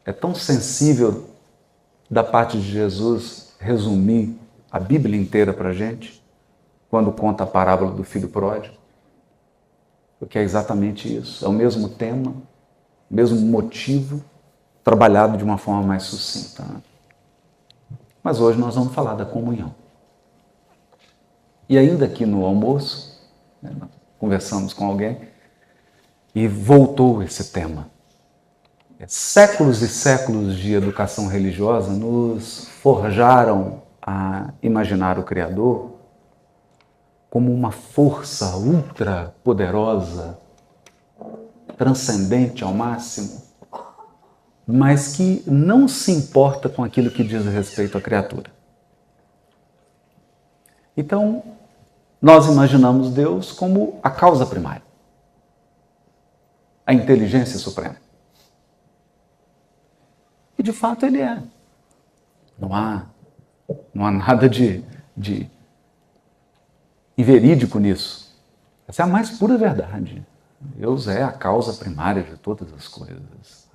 é tão sensível da parte de Jesus resumir a Bíblia inteira para a gente, quando conta a parábola do filho pródigo. Porque é exatamente isso, é o mesmo tema, o mesmo motivo, trabalhado de uma forma mais sucinta. Mas hoje nós vamos falar da comunhão. E ainda aqui no almoço, conversamos com alguém e voltou esse tema. Séculos e séculos de educação religiosa nos forjaram a imaginar o Criador como uma força ultra poderosa, transcendente ao máximo, mas que não se importa com aquilo que diz respeito à criatura. Então, nós imaginamos Deus como a causa primária, a inteligência suprema. E de fato ele é. Não há nada de inverídico nisso. Essa é a mais pura verdade. Deus é a causa primária de todas as coisas.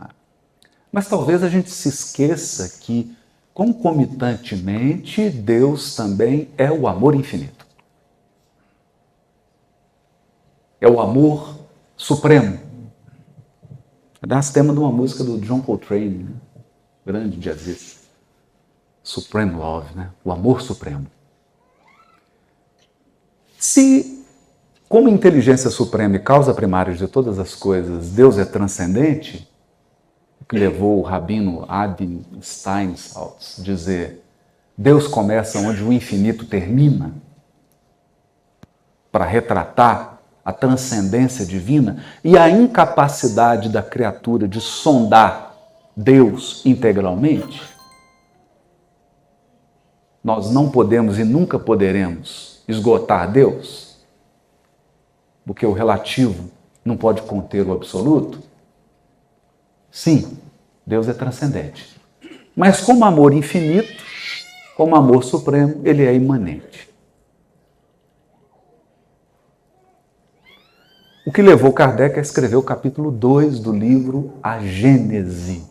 Mas talvez a gente se esqueça que, concomitantemente, Deus também é o amor infinito. É o amor supremo. Aliás, tema de uma música do John Coltrane, né? Grande jazzista. Supreme Love, né? O amor supremo. Se, como inteligência suprema e causa primária de todas as coisas, Deus é transcendente, o que levou o rabino Adi Steinsaltz a dizer: Deus começa onde o infinito termina, para retratar a transcendência divina e a incapacidade da criatura de sondar Deus integralmente. Nós não podemos e nunca poderemos esgotar Deus, porque o relativo não pode conter o absoluto. Sim, Deus é transcendente. Mas como amor infinito, como amor supremo, ele é imanente. O que levou Kardec a escrever o capítulo 2 do livro A Gênese,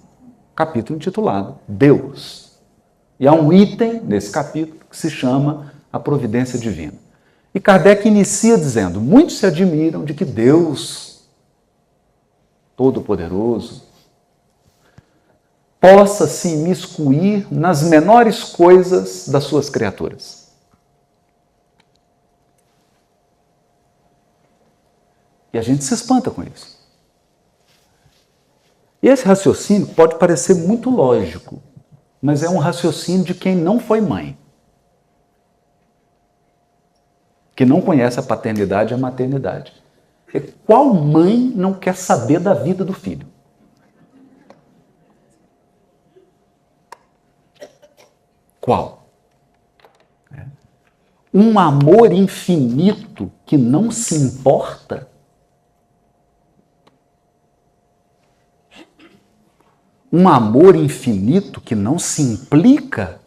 capítulo intitulado Deus. E há um item nesse capítulo que se chama a providência divina. E Kardec inicia dizendo: muitos se admiram de que Deus, Todo-Poderoso, possa se imiscuir nas menores coisas das suas criaturas. E a gente se espanta com isso. E esse raciocínio pode parecer muito lógico, mas é um raciocínio de quem não foi mãe, que não conhece a paternidade e a maternidade. E qual mãe não quer saber da vida do filho? Qual? Um amor infinito que não se importa? Um amor infinito que não se implica?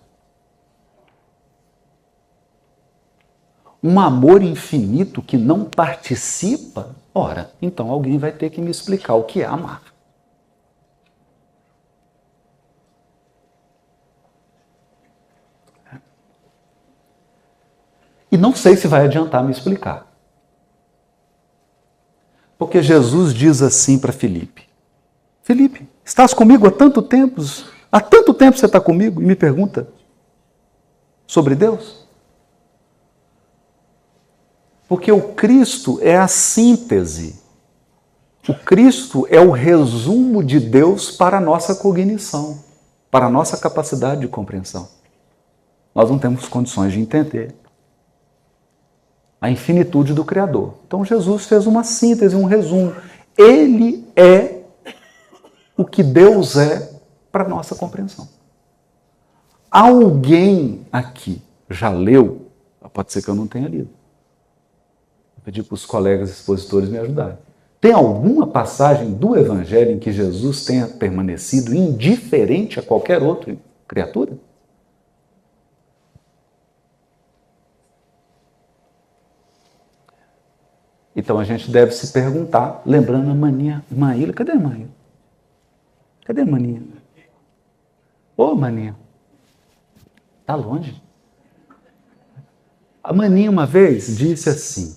Um amor infinito que não participa? Ora, então alguém vai ter que me explicar o que é amar. E não sei se vai adiantar me explicar. Porque Jesus diz assim para Filipe: Filipe, estás comigo há tanto tempo? Há tanto tempo você está comigo e me pergunta sobre Deus? Porque o Cristo é a síntese. O Cristo é o resumo de Deus para a nossa cognição, para a nossa capacidade de compreensão. Nós não temos condições de entender a infinitude do Criador. Então Jesus fez uma síntese, um resumo. Ele é o que Deus é para a nossa compreensão. Alguém aqui já leu? Pode ser que eu não tenha lido. Vou pedir para os colegas expositores me ajudarem. Tem alguma passagem do Evangelho em que Jesus tenha permanecido indiferente a qualquer outra criatura? Então a gente deve se perguntar, lembrando a Maninha. Maíla, cadê a Maíla? Cadê a Maninha? Ô, maninha, tá longe. A maninha uma vez disse assim,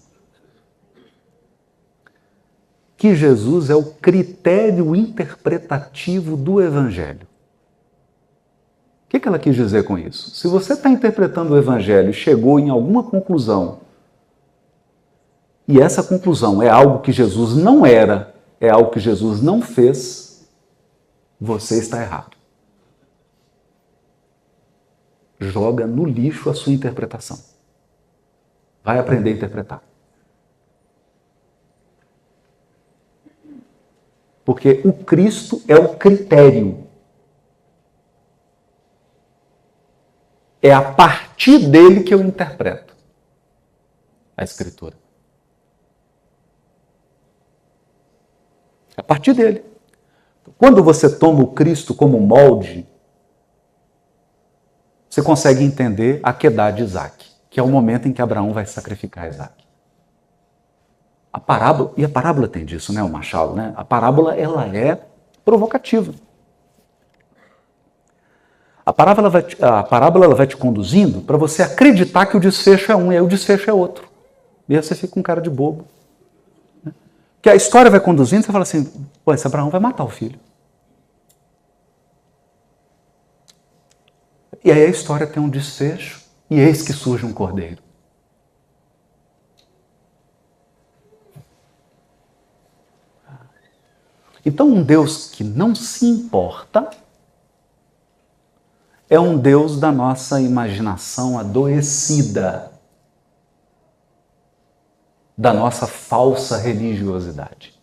que Jesus é o critério interpretativo do Evangelho. O que ela quis dizer com isso? Se você está interpretando o Evangelho e chegou em alguma conclusão, e essa conclusão é algo que Jesus não era, é algo que Jesus não fez, você está errado. Joga no lixo a sua interpretação. Vai aprender a interpretar. Porque o Cristo é o critério. É a partir dele que eu interpreto a Escritura. É a partir dele. Quando você toma o Cristo como molde, você consegue entender a quedá de Isaac, que é o momento em que Abraão vai sacrificar Isaac. A parábola tem disso, né, o Machado, né? A parábola, ela é provocativa. A parábola ela vai te conduzindo para você acreditar que o desfecho é um e aí o desfecho é outro. E aí você fica com cara de bobo. Porque a história vai conduzindo e você fala assim, pô, esse Abraão vai matar o filho. E aí a história tem um desfecho e eis que surge um cordeiro. Então um Deus que não se importa é um Deus da nossa imaginação adoecida, da nossa falsa religiosidade.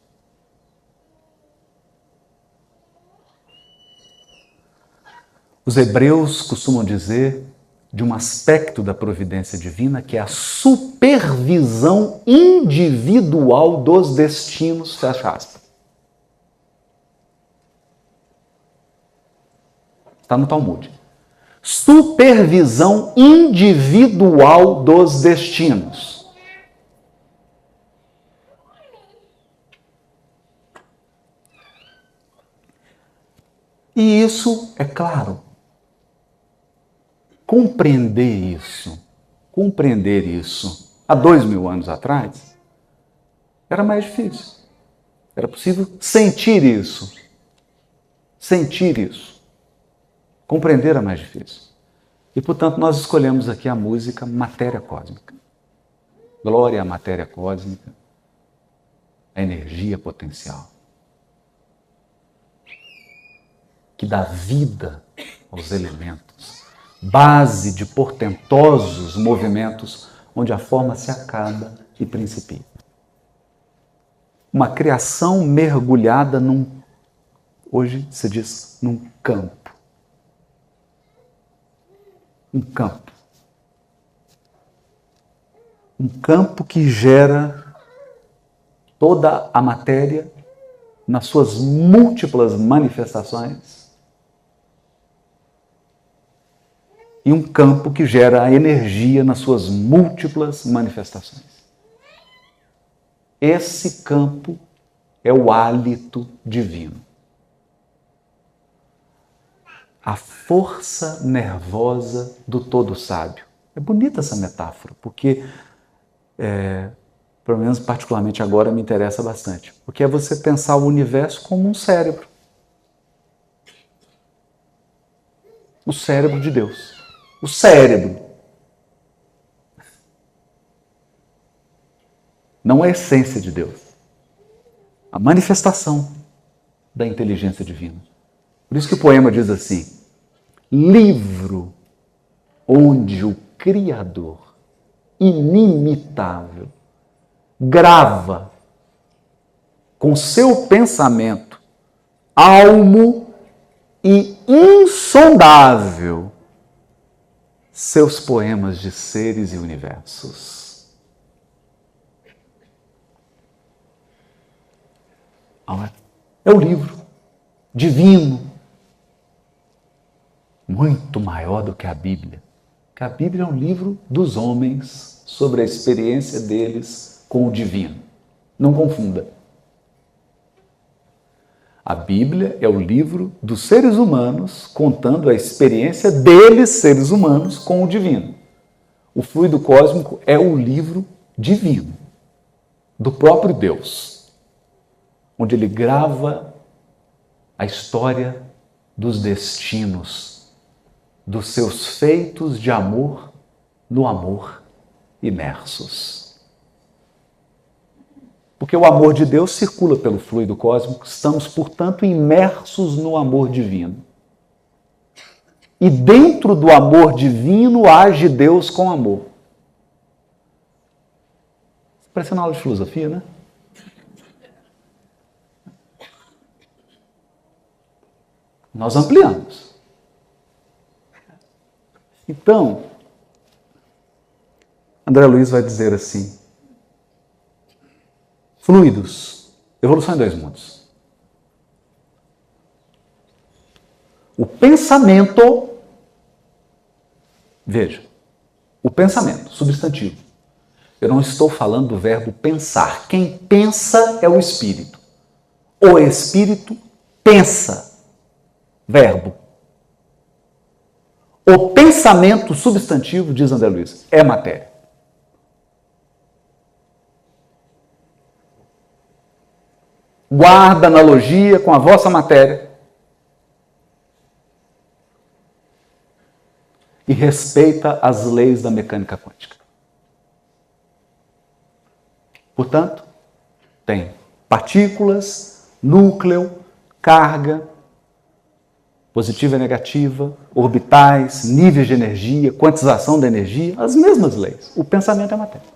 Os hebreus costumam dizer de um aspecto da providência divina que é a supervisão individual dos destinos, fecha aspas. Está no Talmud. Supervisão individual dos destinos. E isso, é claro, compreender isso há 2000 anos atrás, era mais difícil. Era possível sentir isso. Compreender era mais difícil. E, portanto, nós escolhemos aqui a música Matéria Cósmica. Glória à matéria cósmica, a energia potencial, que dá vida aos elementos, base de portentosos movimentos onde a forma se acaba e principia. Uma criação mergulhada hoje se diz, num campo. Um campo que gera toda a matéria nas suas múltiplas manifestações e um campo que gera a energia nas suas múltiplas manifestações. Esse campo é o hálito divino. A força nervosa do todo sábio. É bonita essa metáfora, porque, pelo menos particularmente agora, me interessa bastante. Porque é você pensar o universo como um cérebro. O cérebro de Deus. O cérebro. Não a essência de Deus. A manifestação da inteligência divina. Por isso que o poema diz assim, livro onde o Criador, inimitável, grava com seu pensamento, almo e insondável, seus poemas de seres e universos. É o livro divino, muito maior do que a Bíblia. Porque a Bíblia é um livro dos homens sobre a experiência deles com o divino. Não confunda. A Bíblia é o livro dos seres humanos contando a experiência deles, seres humanos, com o divino. O fluido cósmico é o livro divino, do próprio Deus, onde ele grava a história dos destinos, dos seus feitos de amor no amor imersos. Porque o amor de Deus circula pelo fluido cósmico, estamos, portanto, imersos no amor divino. E dentro do amor divino age Deus com amor. Parece uma aula de filosofia, né? Nós ampliamos. Então, André Luiz vai dizer assim: fluidos, evolução em dois mundos. O pensamento, veja, o pensamento, substantivo. Eu não estou falando do verbo pensar. Quem pensa é o espírito. O espírito pensa. Verbo. O pensamento substantivo, diz André Luiz, é matéria. Guarda analogia com a vossa matéria e respeita as leis da mecânica quântica. Portanto, tem partículas, núcleo, carga, positiva e negativa, orbitais, níveis de energia, quantização da energia, as mesmas leis. O pensamento é matéria.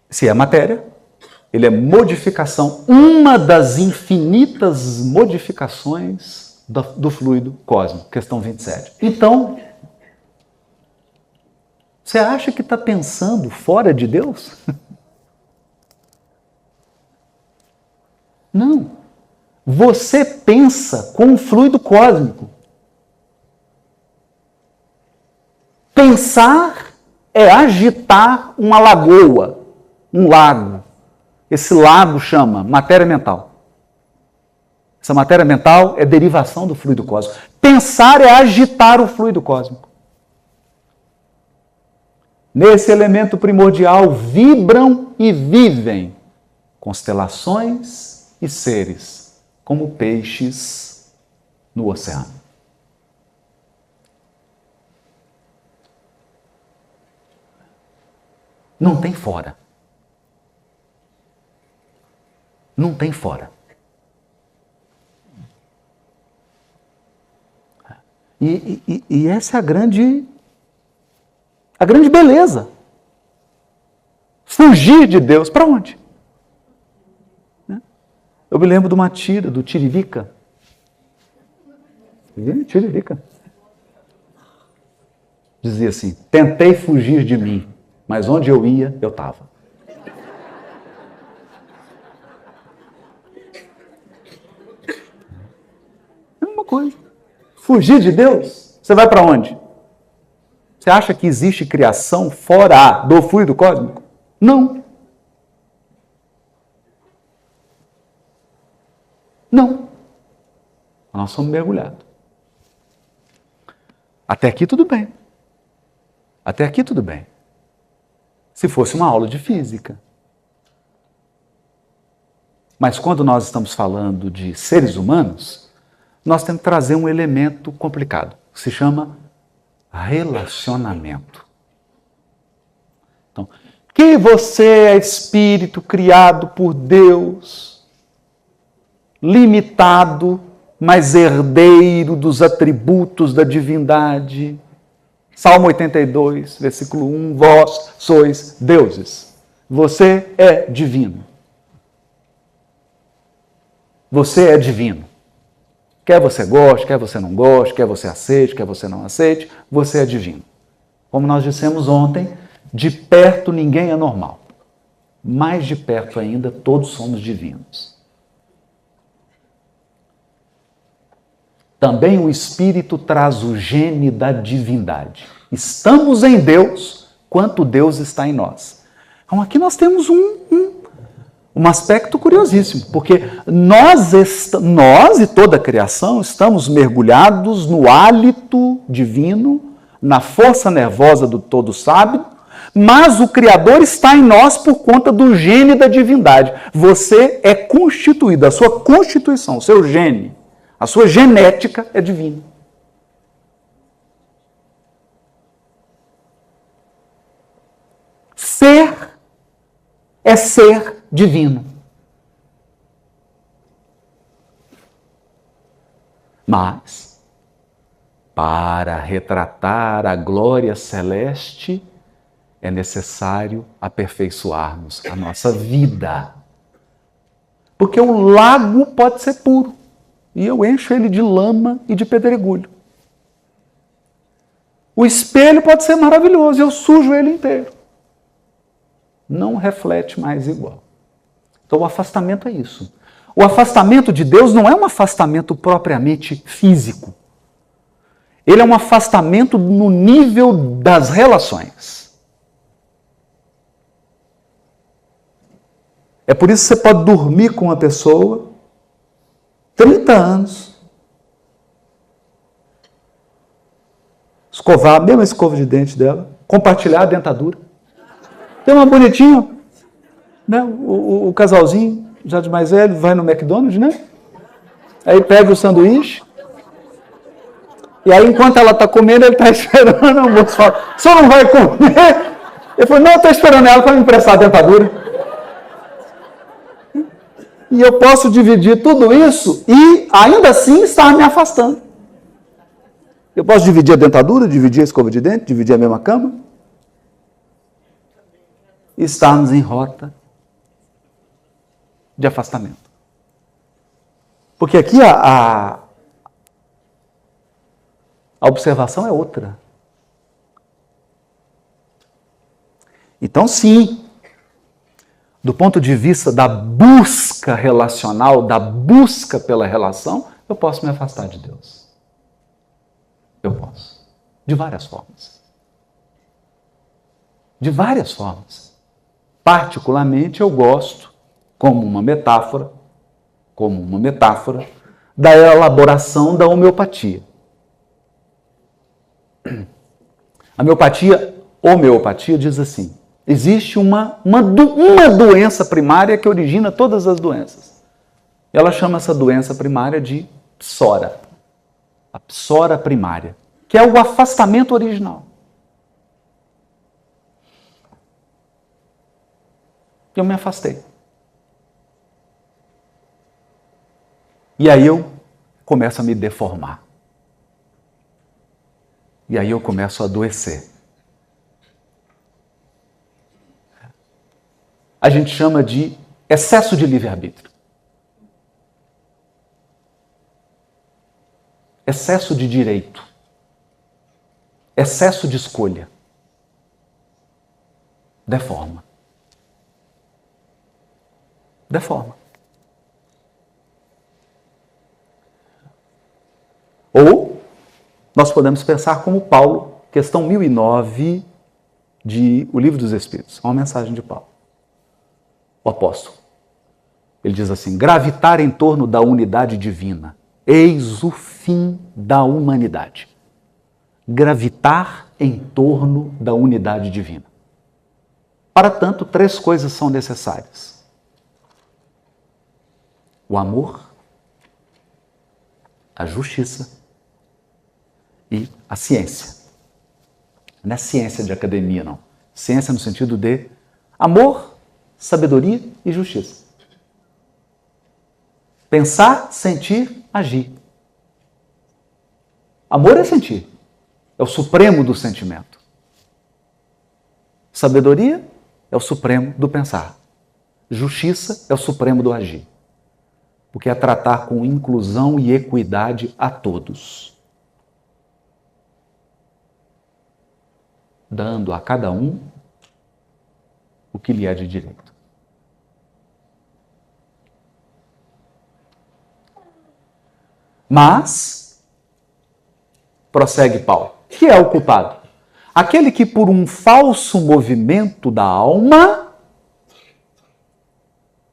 Se é matéria, ele é modificação, uma das infinitas modificações do fluido cósmico, questão 27. Então, você acha que está pensando fora de Deus? Não. Você pensa com o fluido cósmico. Pensar é agitar uma lagoa, um lago. Esse lago chama matéria mental. Essa matéria mental é derivação do fluido cósmico. Pensar é agitar o fluido cósmico. Nesse elemento primordial vibram e vivem constelações e seres, como peixes no oceano. Não tem fora. Não tem fora. E essa é a grande beleza. Fugir de Deus. Para onde? Eu me lembro de uma tira, do Tiririca. Tiririca. Dizia assim: tentei fugir de mim, mas onde eu ia, eu estava. É uma coisa. Fugir de Deus? Você vai para onde? Você acha que existe criação fora do fluido cósmico? Não. Não. Nós somos mergulhados. Até aqui tudo bem. Até aqui tudo bem. Se fosse uma aula de física. Mas quando nós estamos falando de seres humanos, nós temos que trazer um elemento complicado, que se chama relacionamento. Então, que você é espírito criado por Deus, limitado, mas herdeiro dos atributos da divindade. Salmo 82, versículo 1, vós sois deuses. Você é divino. Você é divino. Quer você goste, quer você não goste, quer você aceite, quer você não aceite, você é divino. Como nós dissemos ontem, de perto ninguém é normal. Mais de perto ainda, todos somos divinos. Também o Espírito traz o gene da divindade. Estamos em Deus, quanto Deus está em nós. Então aqui nós temos Um aspecto curiosíssimo, porque nós e toda a criação estamos mergulhados no hálito divino, na força nervosa do todo sábio, mas o Criador está em nós por conta do gene da divindade. Você é constituído, a sua constituição, o seu gene, a sua genética é divina. Ser é ser divino. Mas, para retratar a glória celeste, é necessário aperfeiçoarmos a nossa vida. Porque o lago pode ser puro, e eu encho ele de lama e de pedregulho. O espelho pode ser maravilhoso, e eu sujo ele inteiro. Não reflete mais igual. Então o afastamento é isso. O afastamento de Deus não é um afastamento propriamente físico. Ele é um afastamento no nível das relações. É por isso que você pode dormir com uma pessoa 30 anos, escovar a mesma escova de dente dela, compartilhar a dentadura. Tem uma bonitinha, né? O casalzinho, já de mais velho, vai no McDonald's, né? Aí pega o sanduíche, e aí enquanto ela está comendo, ele está esperando, o moço fala, o senhor não vai comer? Ele falou, não, eu estou esperando ela para me emprestar a dentadura. E eu posso dividir tudo isso e ainda assim estar me afastando. Eu posso dividir a dentadura, dividir a escova de dente, dividir a mesma cama. E estarmos em rota de afastamento. Porque aqui a observação é outra. Então, sim, do ponto de vista da busca relacional, da busca pela relação, eu posso me afastar de Deus. Eu posso. De várias formas. De várias formas. Particularmente, eu gosto, como uma metáfora, da elaboração da homeopatia. A homeopatia diz assim, existe uma doença primária que origina todas as doenças. Ela chama essa doença primária de psora. A psora primária, que é o afastamento original. Eu me afastei. E aí eu começo a me deformar. E aí eu começo a adoecer. A gente chama de excesso de livre-arbítrio. Excesso de direito. Excesso de escolha. Deforma. Deforma. Ou nós podemos pensar como Paulo, questão 1009 de O Livro dos Espíritos, uma mensagem de Paulo. O apóstolo. Ele diz assim, gravitar em torno da unidade divina, eis o fim da humanidade. Gravitar em torno da unidade divina. Para tanto, 3 coisas são necessárias. O amor, a justiça e a ciência. Não é ciência de academia, não. Ciência no sentido de amor, sabedoria e justiça. Pensar, sentir, agir. Amor é sentir. É o supremo do sentimento. Sabedoria é o supremo do pensar. Justiça é o supremo do agir. Porque é tratar com inclusão e equidade a todos. Dando a cada um o que lhe é de direito. Mas, prossegue Paulo, que é o culpado? Aquele que por um falso movimento da alma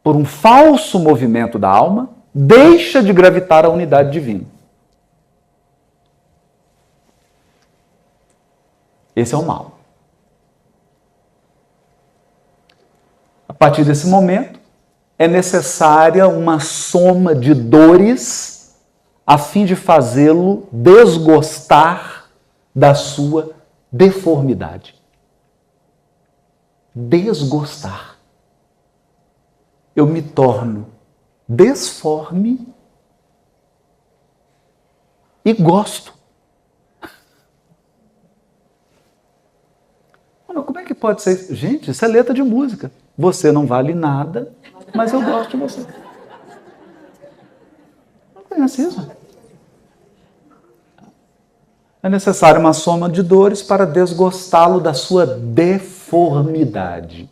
por um falso movimento da alma, deixa de gravitar à unidade divina. Esse é o mal. A partir desse momento, é necessária uma soma de dores a fim de fazê-lo desgostar da sua deformidade. Desgostar. Eu me torno desforme e gosto. Como é que pode ser isso? Gente, isso é letra de música. Você não vale nada, mas eu gosto de você. Não conhece isso? É necessária uma soma de dores para desgostá-lo da sua deformidade.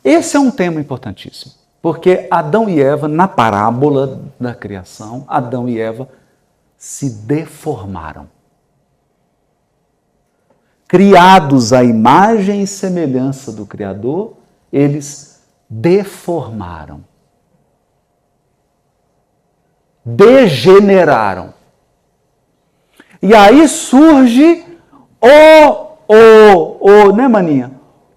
Esse é um tema importantíssimo, porque Adão e Eva, na parábola da criação, Adão e Eva se deformaram. Criados à imagem e semelhança do Criador, eles deformaram. Degeneraram. E aí surge né, maninha?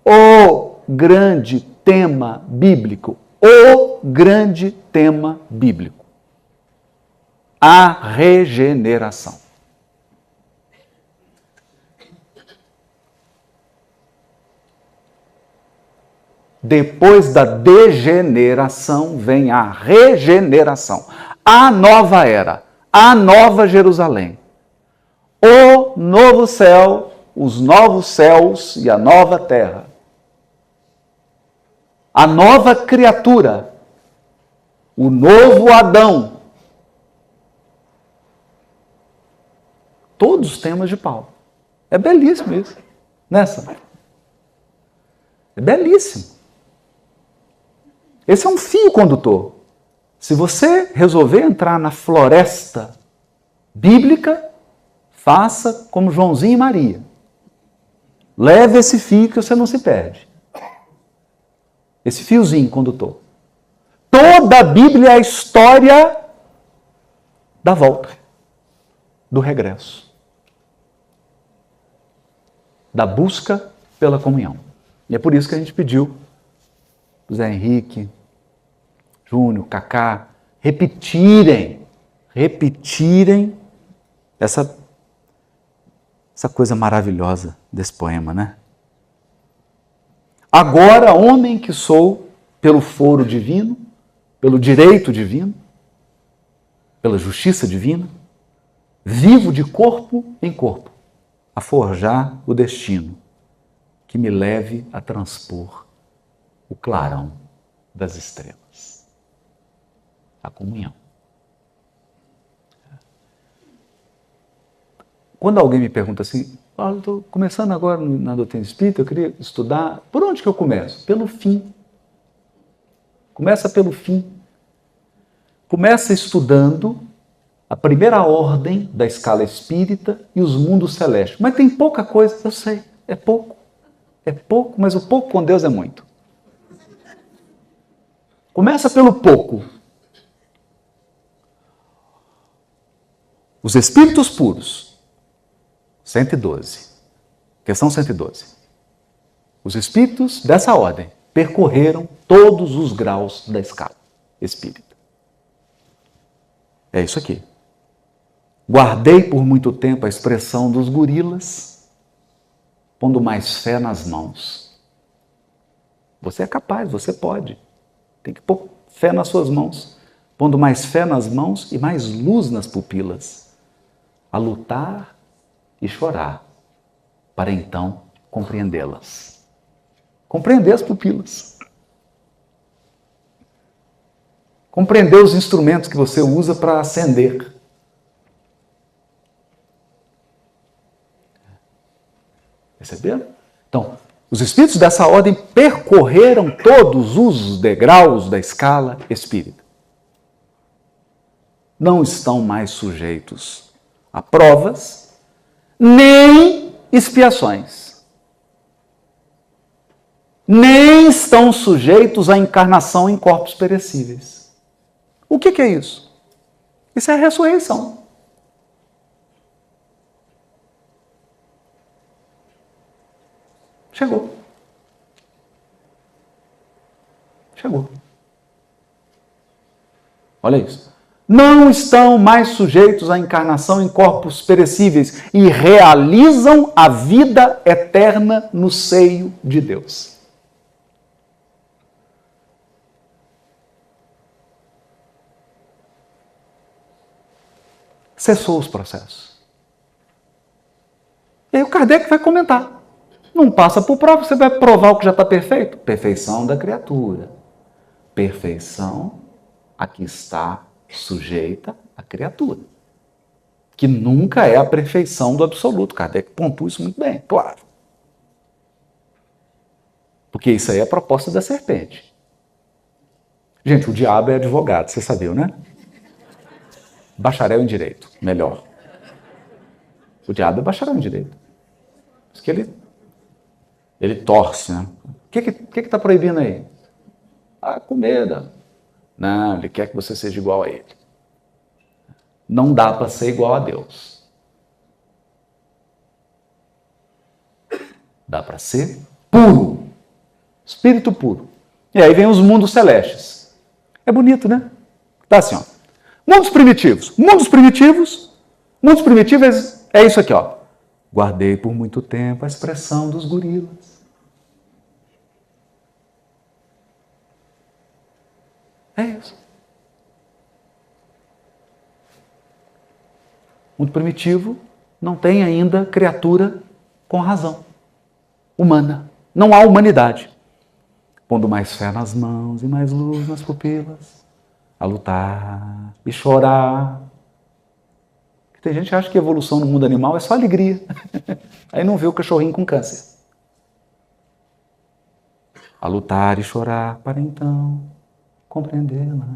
O grande tema bíblico. O grande tema bíblico. A regeneração. Depois da degeneração vem a regeneração. A nova era, a nova Jerusalém. O novo céu, os novos céus e a nova terra. A nova criatura. O novo Adão. Todos os temas de Paulo. É belíssimo isso. Nessa. É belíssimo. Esse é um fio condutor. Se você resolver entrar na floresta bíblica, faça como Joãozinho e Maria. Leve esse fio que você não se perde. Esse fiozinho condutor. Toda a Bíblia é a história da volta, do regresso, da busca pela comunhão. E é por isso que a gente pediu Zé Henrique, Júnior, Cacá, repetirem essa coisa maravilhosa desse poema, né? Agora, homem que sou, pelo foro divino, pelo direito divino, pela justiça divina, vivo de corpo em corpo, a forjar o destino que me leve a transpor o clarão das estrelas. A comunhão. Quando alguém me pergunta assim, eu estou começando agora na doutrina espírita, eu queria estudar, por onde que eu começo? Pelo fim. Começa pelo fim. Começa estudando a primeira ordem da escala espírita e os mundos celestes. Mas tem pouca coisa, eu sei, é pouco. É pouco, mas o pouco com Deus é muito. Começa pelo pouco. Os espíritos puros, 112. Questão 112. Os espíritos dessa ordem percorreram todos os graus da escala espírita. É isso aqui. Guardei por muito tempo a expressão dos gorilas, pondo mais fé nas mãos. Você é capaz, você pode. Tem que pôr fé nas suas mãos, pondo mais fé nas mãos e mais luz nas pupilas, a lutar e chorar, para então compreendê-las. Compreender as pupilas. Compreender os instrumentos que você usa para acender. Perceberam? Então, os espíritos dessa ordem percorreram todos os degraus da escala espírita. Não estão mais sujeitos a provas, nem expiações. nem estão sujeitos à encarnação em corpos perecíveis. O que é isso? Isso é a ressurreição. Chegou. Chegou. Olha isso. Não estão mais sujeitos à encarnação em corpos perecíveis e realizam a vida eterna no seio de Deus. Cessou os processos. E aí o Kardec vai comentar. Não passa por prova, você vai provar o que já está perfeito? Perfeição da criatura. Perfeição a que está sujeita a criatura. Que nunca é a perfeição do absoluto. Kardec pontua isso muito bem, claro. Porque isso aí é a proposta da serpente. Gente, o diabo é advogado, você sabia, né? Bacharel em direito, melhor. O diabo é bacharel em direito. Por isso que ele torce, né? O que está proibindo aí? Ah, comida. Não, ele quer que você seja igual a ele. Não dá para ser igual a Deus. Dá para ser puro. Espírito puro. E aí vem os mundos celestes. É bonito, né? Tá assim, ó. Mundos primitivos. Mundos primitivos é isso aqui, ó. Guardei por muito tempo a expressão dos gorilas. É isso. Mundo primitivo não tem ainda criatura com razão humana. Não há humanidade. Pondo mais fé nas mãos e mais luz nas pupilas, a lutar e chorar. Tem gente que acha que evolução no mundo animal é só alegria. Aí não vê o cachorrinho com câncer. A lutar e chorar para então compreendê-las.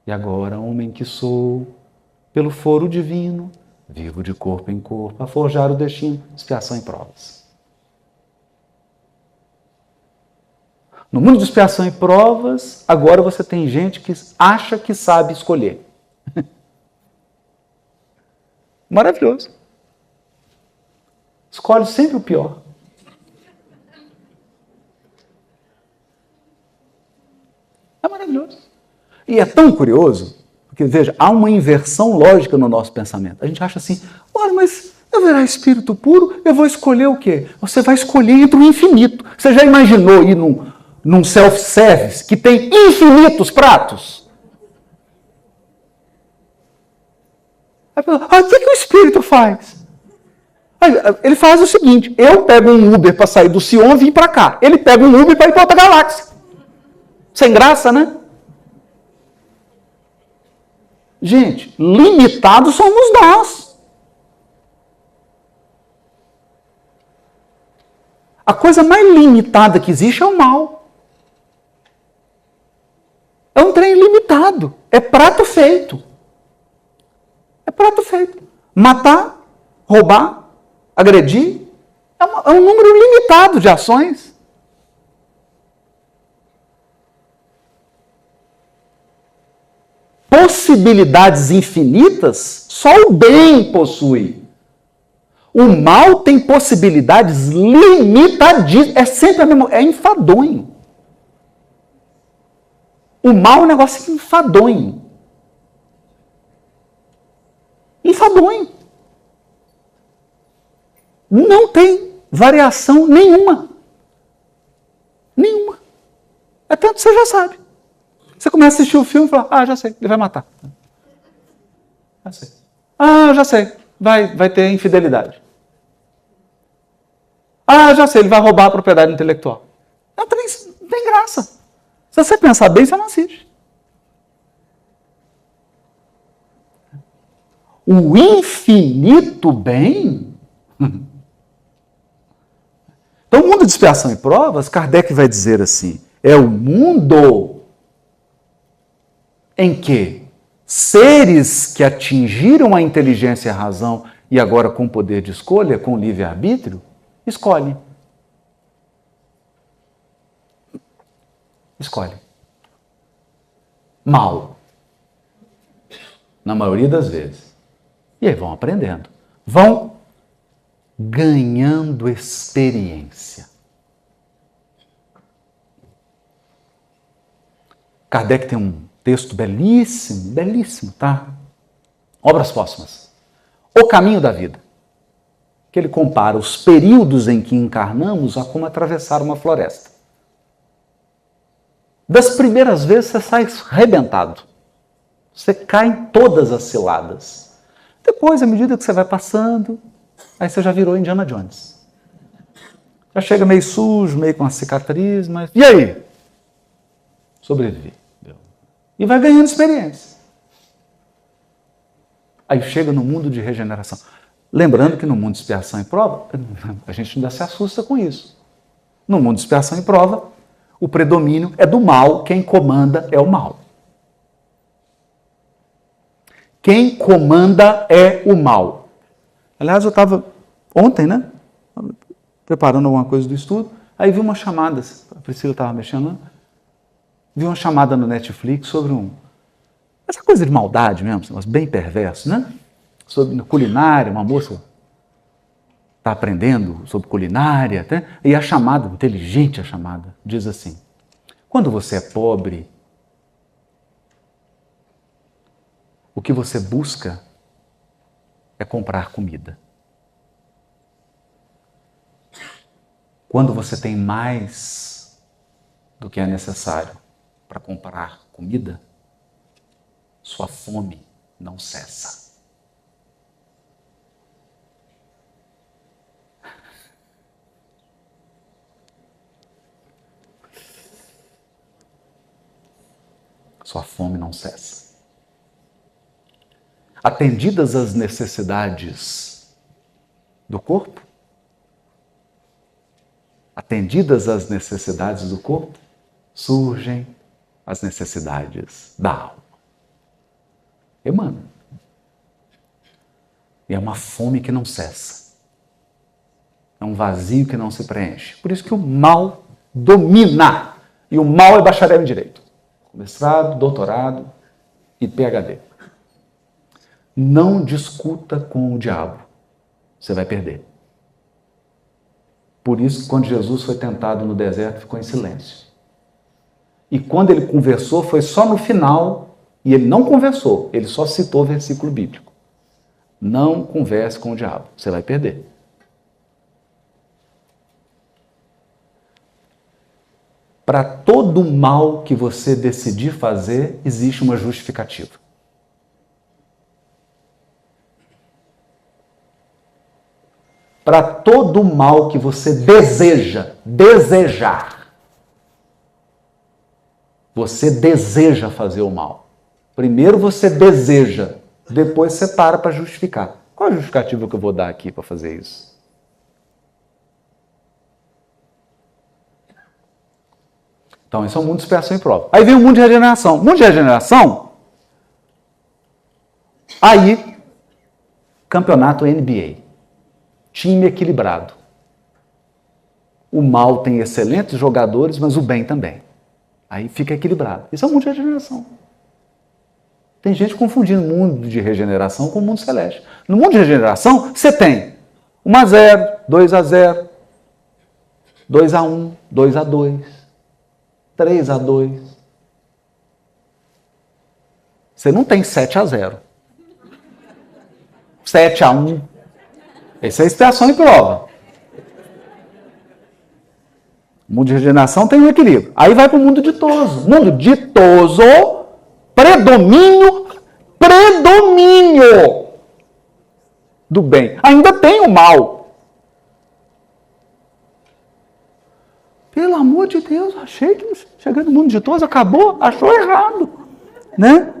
E agora, homem que sou, pelo foro divino, vivo de corpo em corpo, a forjar o destino, expiação e provas. No mundo de expiação e provas, agora você tem gente que acha que sabe escolher. Maravilhoso. Escolhe sempre o pior. É maravilhoso. E é tão curioso, porque, veja, há uma inversão lógica no nosso pensamento. A gente acha assim, olha, mas eu virar espírito puro, eu vou escolher o quê? Você vai escolher entre o infinito. Você já imaginou ir num self-service que tem infinitos pratos? Aí, o que o espírito faz? Ele faz o seguinte, eu pego um Uber para sair do Sion e vim para cá. Ele pega um Uber para ir para outra galáxia. Sem graça, né? Gente, limitados somos nós. A coisa mais limitada que existe é o mal. É um trem limitado. É prato feito. É prato feito. Matar, roubar, agredir, é um número limitado de ações. Possibilidades infinitas, só o bem possui. O mal tem possibilidades limitadíssimas. É sempre a mesma, é enfadonho. O mal é um negócio enfadonho. Enfadonho. Não tem variação nenhuma. Nenhuma. É tanto que você já sabe. Você começa a assistir o filme e fala, já sei, ele vai matar. Já sei. Já sei, vai ter infidelidade. Já sei, ele vai roubar a propriedade intelectual. Não tem graça. Se você pensar bem, você não assiste. O infinito bem. Então, o mundo de expiação e provas, Kardec vai dizer assim, é o mundo em que seres que atingiram a inteligência e a razão e agora com poder de escolha, com livre-arbítrio, escolhem. escolhem mal, na maioria das vezes. E aí vão aprendendo, vão ganhando experiência. Kardec tem um texto belíssimo, belíssimo, tá? Obras Póstumas. O Caminho da Vida. Que ele compara os períodos em que encarnamos a como atravessar uma floresta. Das primeiras vezes você sai arrebentado. Você cai em todas as ciladas. Depois, à medida que você vai passando, aí você já virou Indiana Jones. Já chega meio sujo, meio com uma cicatriz, mas... E aí? Sobrevivi. E vai ganhando experiência. Aí chega no mundo de regeneração. Lembrando que no mundo de expiação e prova, a gente ainda se assusta com isso. No mundo de expiação e prova, o predomínio é do mal, quem comanda é o mal. Quem comanda é o mal. Aliás, eu estava ontem, né? Preparando alguma coisa do estudo, aí vi uma chamada, a Priscila estava mexendo lá, vi uma chamada no Netflix sobre essa coisa de maldade mesmo, bem perverso, né? Sobre culinária, uma moça está aprendendo sobre culinária, até, e a chamada, inteligente a chamada, diz assim: quando você é pobre, o que você busca é comprar comida. Quando você tem mais do que é necessário para comprar comida, sua fome não cessa. Sua fome não cessa. Atendidas as necessidades do corpo, surgem as necessidades da alma. Emana. E é uma fome que não cessa. É um vazio que não se preenche. Por isso que o mal domina. E o mal é bacharel em direito. Mestrado, doutorado e PhD. Não discuta com o diabo. Você vai perder. Por isso, quando Jesus foi tentado no deserto, ficou em silêncio. E quando ele conversou, foi só no final, e ele não conversou, ele só citou o versículo bíblico. Não converse com o diabo, você vai perder. Para todo mal que você decidir fazer, existe uma justificativa. Para todo mal que você desejar, você deseja fazer o mal. Primeiro você deseja, depois você para justificar. Qual é a justificativa que eu vou dar aqui para fazer isso? Então, esse é o mundo de expiação e prova. Aí vem o mundo de regeneração. O mundo de regeneração, aí, campeonato NBA. Time equilibrado. O mal tem excelentes jogadores, mas o bem também. Aí fica equilibrado. Isso é o mundo de regeneração. Tem gente confundindo o mundo de regeneração com o mundo celeste. No mundo de regeneração, você tem 1-0, 2-0, 2-1, 2-2, 3-2. Você não tem 7-0. 7-1. Essa é a expiação e prova. O mundo de regeneração tem um equilíbrio. Aí vai para o mundo ditoso. Mundo ditoso, predomínio do bem. Ainda tem o mal. Pelo amor de Deus, achei que chegando no mundo ditoso acabou, achou errado, né?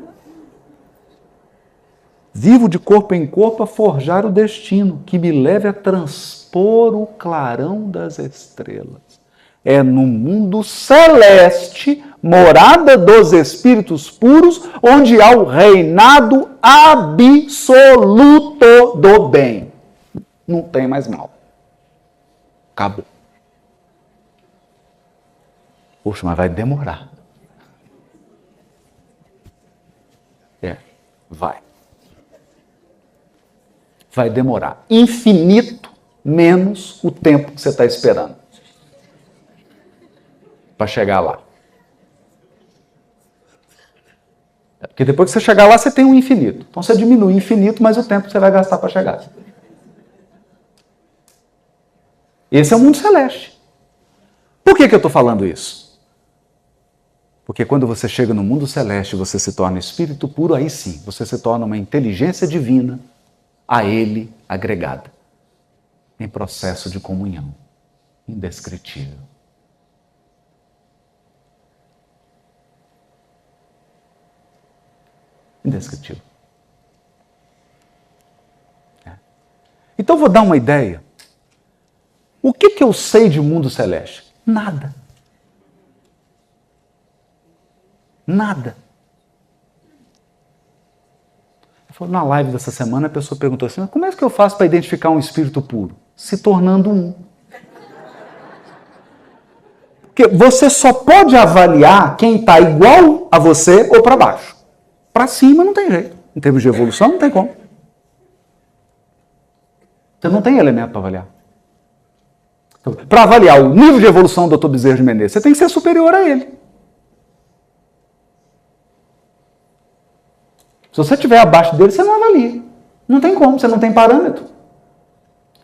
Vivo de corpo em corpo a forjar o destino, que me leve a transpor o clarão das estrelas. É no mundo celeste, morada dos espíritos puros, onde há o reinado absoluto do bem. Não tem mais mal. Acabou. Poxa, mas vai demorar. Vai. Vai demorar infinito menos o tempo que você está esperando para chegar lá. Porque depois que você chegar lá, você tem um infinito. Então você diminui o infinito, mas o tempo que você vai gastar para chegar. Esse é o mundo celeste. Por que eu estou falando isso? Porque quando você chega no mundo celeste, você se torna espírito puro, aí sim, você se torna uma inteligência divina a ele agregada, em processo de comunhão indescritível. Indescritível. Então vou dar uma ideia. O que eu sei de mundo celeste? Nada. Nada. Na live dessa semana a pessoa perguntou assim, como é que eu faço para identificar um espírito puro? Se tornando um. Porque você só pode avaliar quem está igual a você ou para baixo. Para cima não tem jeito. Em termos de evolução não tem como. Você não tem elemento para avaliar. Para avaliar o nível de evolução do Dr. Bezerra de Menezes, você tem que ser superior a ele. Se você estiver abaixo dele, você não avalia. Não tem como, você não tem parâmetro.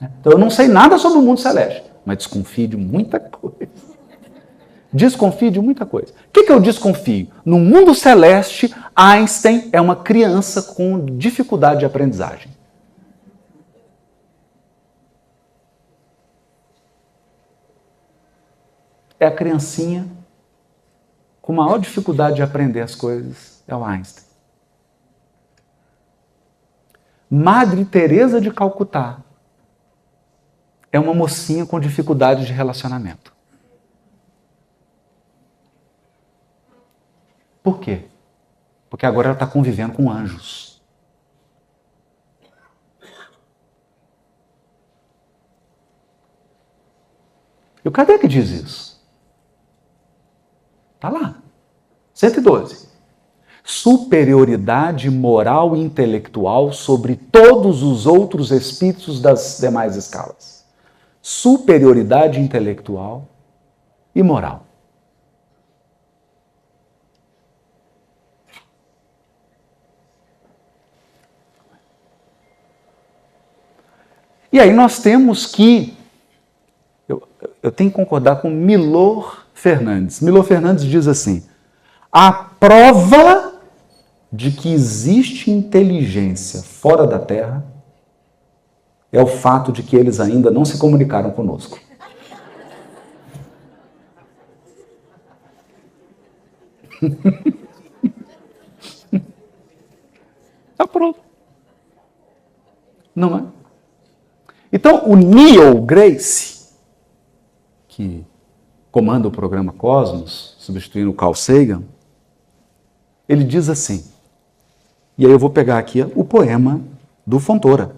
Então eu não sei nada sobre o mundo celeste, mas desconfio de muita coisa. Desconfio de muita coisa. O que eu desconfio? No mundo celeste, Einstein é uma criança com dificuldade de aprendizagem. É a criancinha com maior dificuldade de aprender as coisas, é o Einstein. Madre Teresa de Calcutá é uma mocinha com dificuldade de relacionamento. Por quê? Porque agora ela está convivendo com anjos. E o Kardec diz isso. Está lá. 112. Superioridade moral e intelectual sobre todos os outros espíritos das demais escalas. Superioridade intelectual e moral. E aí nós temos que, eu tenho que concordar com Milor Fernandes. Milor Fernandes diz assim, a prova de que existe inteligência fora da Terra é o fato de que eles ainda não se comunicaram conosco. Está pronto. Não é? Então, o Neil Grace, que comanda o programa Cosmos, substituindo o Carl Sagan, ele diz assim, e aí eu vou pegar aqui o poema do Fontoura.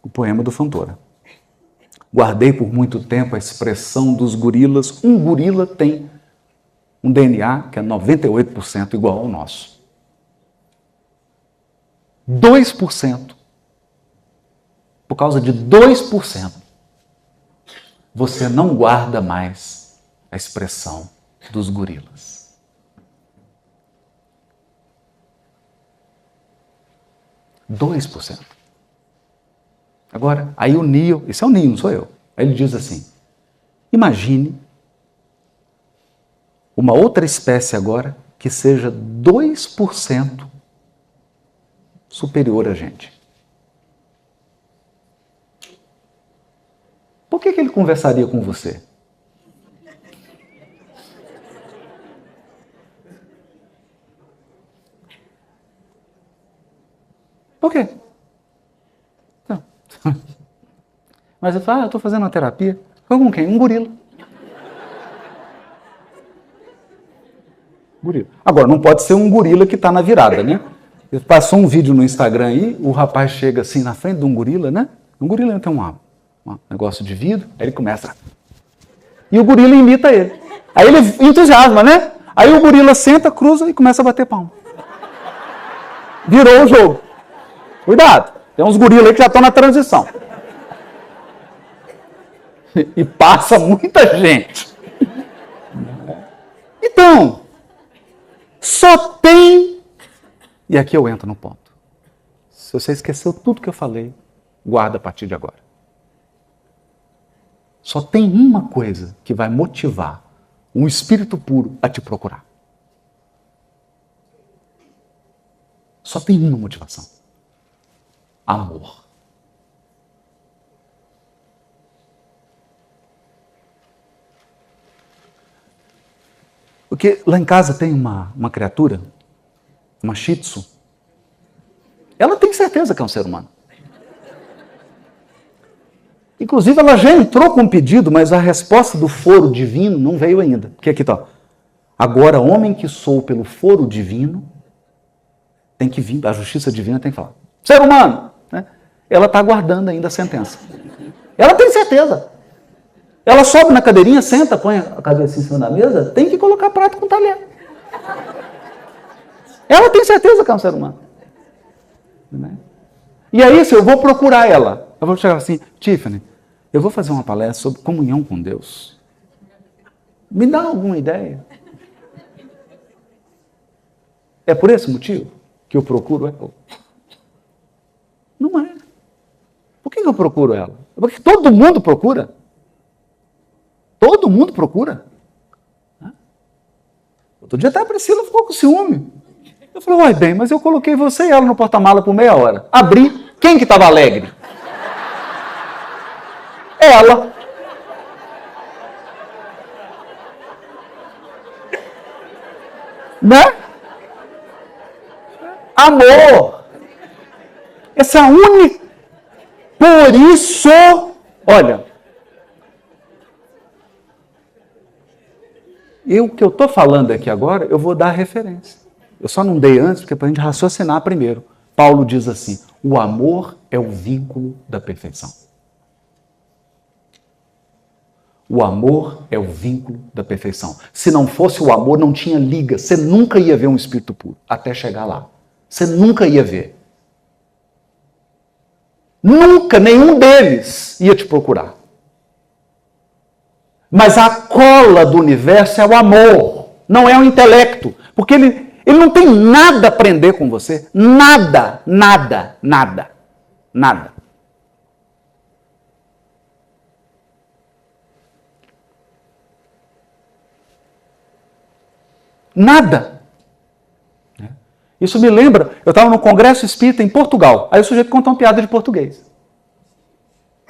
O poema do Fontoura. Guardei por muito tempo a expressão dos gorilas. Um gorila tem um DNA que é 98% igual ao nosso. 2%. Por causa de 2%, você não guarda mais a expressão dos gorilas. %2. Agora, aí o Neil, esse é o Neil, não sou eu. Aí ele diz assim, imagine uma outra espécie agora que seja 2% superior a gente. Por que ele conversaria com você? Por quê? Não. Mas eu falo, eu estou fazendo uma terapia. Com quem? Um gorila. Gorila. Agora, não pode ser um gorila que está na virada, né? Passou um vídeo no Instagram aí, o rapaz chega assim na frente de um gorila, né? Um gorila tem um negócio de vidro, aí ele começa. E o gorila imita ele. Aí ele entusiasma, né? Aí o gorila senta, cruza e começa a bater palma. Virou o jogo. Cuidado, tem uns gorilas aí que já estão na transição. E passa muita gente. Então, só tem... E aqui eu entro no ponto. Se você esqueceu tudo que eu falei, guarda a partir de agora. Só tem uma coisa que vai motivar um espírito puro a te procurar. Só tem uma motivação. Amor. Porque lá em casa tem uma criatura, uma Shih Tzu. Ela tem certeza que é um ser humano. Inclusive, ela já entrou com um pedido, mas a resposta do foro divino não veio ainda. Porque aqui está. Agora, homem que sou pelo foro divino, tem que vir, a justiça divina tem que falar. Ser humano! Né? Ela está aguardando ainda a sentença. Ela tem certeza. Ela sobe na cadeirinha, senta, põe a cabeça em cima da mesa, tem que colocar prato com talher. Ela tem certeza que é um ser humano. Né? E aí, se eu vou procurar ela, eu vou chegar assim, Tiffany, eu vou fazer uma palestra sobre comunhão com Deus. Me dá alguma ideia? É por esse motivo que eu procuro ela? Não é. Por que eu procuro ela? Porque todo mundo procura. Todo mundo procura. Outro dia até a Priscila ficou com ciúme. Eu falei, uai, bem, mas eu coloquei você e ela no porta-mala por meia hora. Abri, quem que estava alegre? Ela. Né? Amor. Essa única... Por isso, olha, o que eu estou falando aqui agora, eu vou dar a referência. Eu só não dei antes, porque é para a gente raciocinar primeiro. Paulo diz assim, o amor é o vínculo da perfeição. O amor é o vínculo da perfeição. Se não fosse o amor, não tinha liga. Você nunca ia ver um espírito puro, até chegar lá. Você nunca ia ver. Nunca, nenhum deles ia te procurar. Mas a cola do universo é o amor, não é o intelecto. Porque ele não tem nada a aprender com você. Nada, nada, nada, nada. Nada. Isso me lembra, eu estava no Congresso Espírita em Portugal, aí o sujeito contou uma piada de português.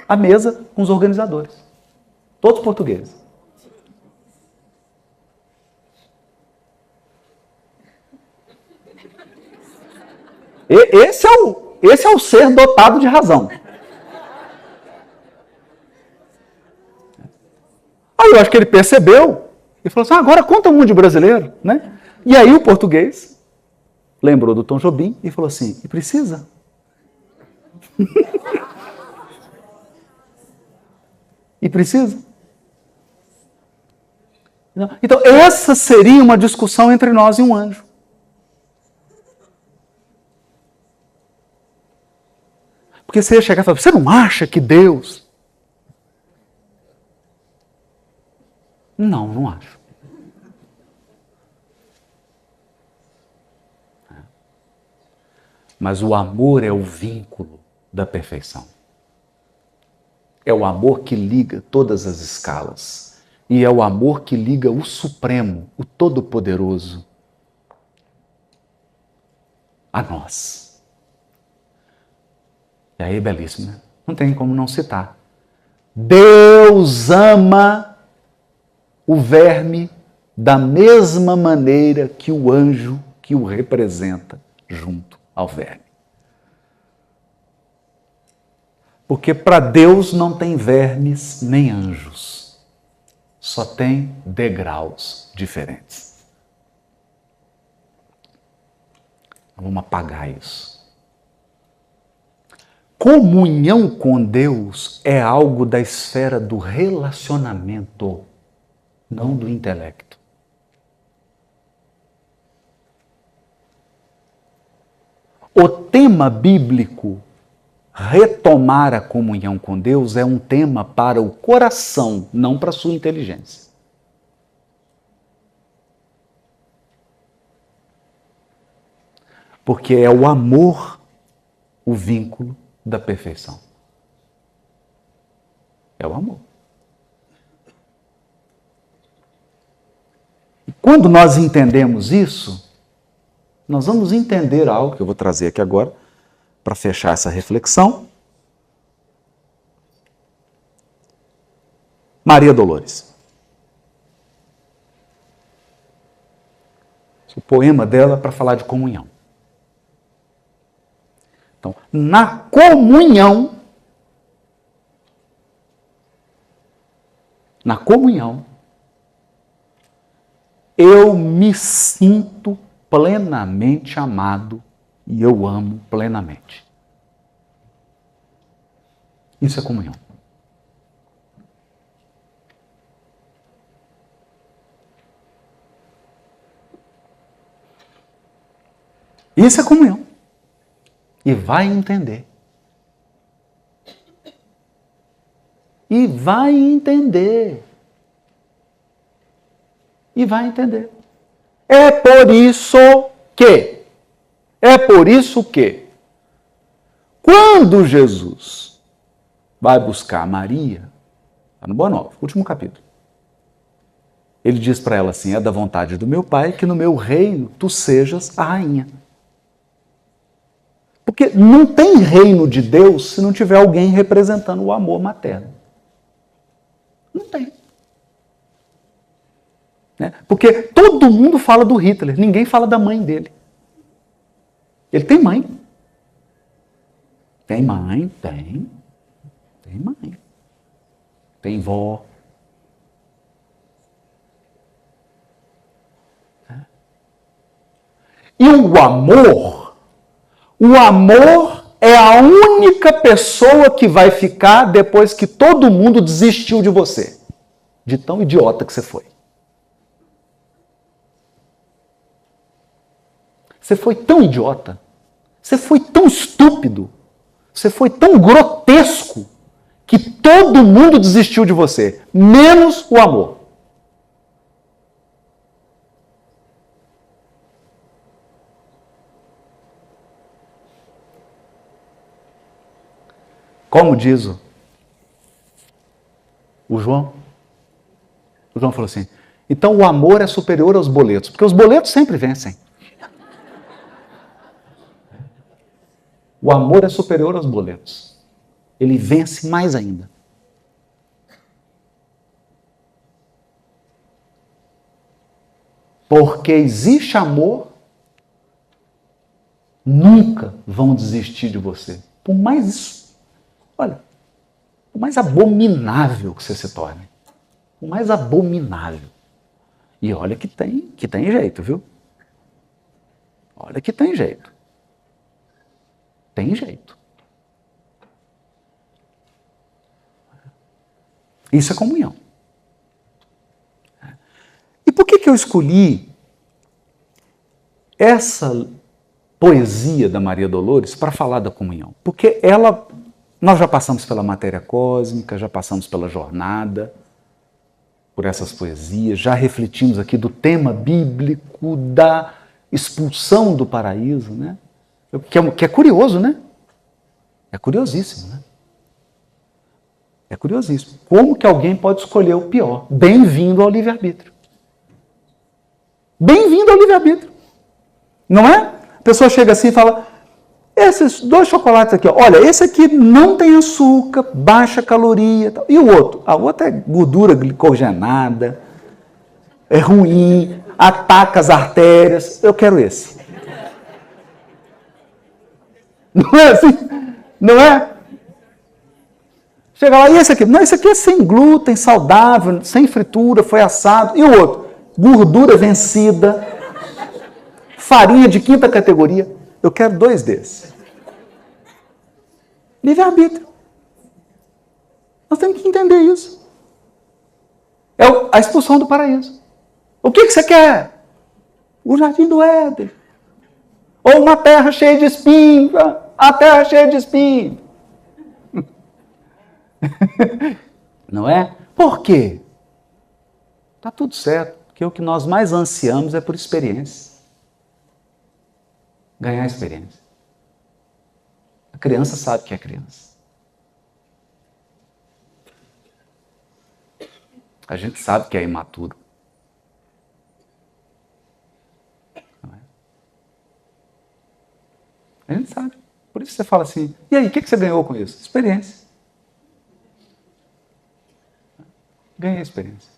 À mesa com os organizadores. Todos portugueses. Esse é o ser dotado de razão. Aí eu acho que ele percebeu e falou assim, agora conta um de brasileiro, né? E aí o português lembrou do Tom Jobim e falou assim, e precisa? E precisa? Não. Então, essa seria uma discussão entre nós e um anjo. Porque você ia chegar e falar, você não acha que Deus... Não, não acho. Mas o amor é o vínculo da perfeição. É o amor que liga todas as escalas. E é o amor que liga o Supremo, o Todo-Poderoso, a nós. E aí, belíssimo, né? Não tem como não citar. Deus ama o verme da mesma maneira que o anjo que o representa junto ao verme. Porque para Deus não tem vermes nem anjos. Só tem degraus diferentes. Vamos apagar isso. Comunhão com Deus é algo da esfera do relacionamento. não do intelecto. O tema bíblico, retomar a comunhão com Deus, é um tema para o coração, não para a sua inteligência. Porque é o amor o vínculo da perfeição. É o amor. E quando nós entendemos isso, nós vamos entender algo que eu vou trazer aqui agora, para fechar essa reflexão. Maria Dolores. O poema dela é para falar de comunhão. Então, na comunhão, eu me sinto plenamente amado e eu amo plenamente. Isso é comunhão. Isso é comunhão. E vai entender. E vai entender. E vai entender. É por isso que, quando Jesus vai buscar Maria, está no Boa Nova, último capítulo, ele diz para ela assim, é da vontade do meu Pai que no meu reino tu sejas a rainha. Porque não tem reino de Deus se não tiver alguém representando o amor materno. Não tem. Né? Porque todo mundo fala do Hitler, ninguém fala da mãe dele. Ele tem mãe. Tem mãe, tem. Tem mãe. Tem vó. E o amor é a única pessoa que vai ficar depois que todo mundo desistiu de você. De tão idiota que você foi. Você foi tão idiota, você foi tão estúpido, você foi tão grotesco, que todo mundo desistiu de você, menos o amor. Como diz o João? O João falou assim, então o amor é superior aos boletos, porque os boletos sempre vencem. O amor é superior aos boletos. Ele vence mais ainda. Porque existe amor, nunca vão desistir de você. Por mais abominável que você se torne. Por mais abominável. E olha que tem jeito, viu? Olha que tem jeito. Tem jeito. Isso é comunhão. E por que eu escolhi essa poesia da Maria Dolores para falar da comunhão? Porque nós já passamos pela matéria cósmica, já passamos pela jornada, por essas poesias, já refletimos aqui do tema bíblico da expulsão do paraíso, né? Que é curioso, né? É curiosíssimo, né? É curiosíssimo. Como que alguém pode escolher o pior? Bem-vindo ao livre-arbítrio. Bem-vindo ao livre-arbítrio. Não é? A pessoa chega assim e fala, esses 2 chocolates aqui, olha, esse aqui não tem açúcar, baixa caloria. Tal. E o outro? A outra é gordura glicogenada, é ruim, ataca as artérias. Eu quero esse. Não é assim? Não é? Chega lá, e esse aqui? Não, esse aqui é sem glúten, saudável, sem fritura, foi assado. E o outro? Gordura vencida, farinha de 5ª categoria. Eu quero 2 desses. Livre-arbítrio. Nós temos que entender isso. É a expulsão do paraíso. O que você quer? O jardim do Éden. Ou uma terra cheia de espinhos. A terra cheia de espinhos. Não é? Por quê? Está tudo certo, porque o que nós mais ansiamos é por experiência. Ganhar experiência. A criança sabe que é criança. A gente sabe que é imaturo. Não é? A gente sabe. Por isso você fala assim, e aí, o que você ganhou com isso? Experiência. Ganhei experiência.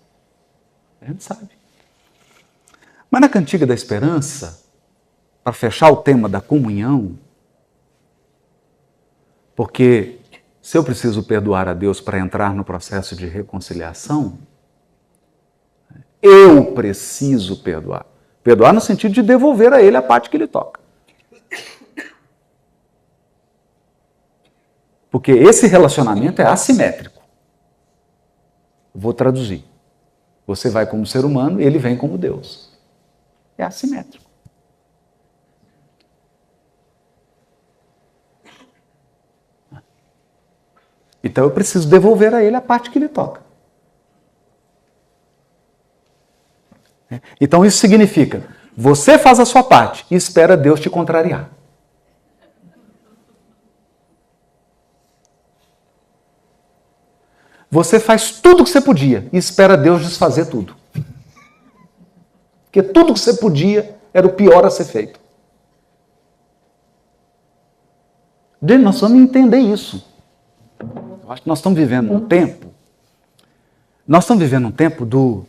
A gente sabe. Mas na cantiga da esperança, para fechar o tema da comunhão, porque se eu preciso perdoar a Deus para entrar no processo de reconciliação, eu preciso perdoar. Perdoar no sentido de devolver a ele a parte que ele toca. Porque esse relacionamento é assimétrico. Vou traduzir. Você vai como ser humano e ele vem como Deus. É assimétrico. Então eu preciso devolver a ele a parte que ele toca. Então isso significa, você faz a sua parte e espera Deus te contrariar. Você faz tudo o que você podia e espera Deus desfazer tudo. Porque tudo que você podia era o pior a ser feito. Gente, nós vamos entender isso. Eu acho que nós estamos vivendo um tempo. Nós estamos vivendo um tempo do...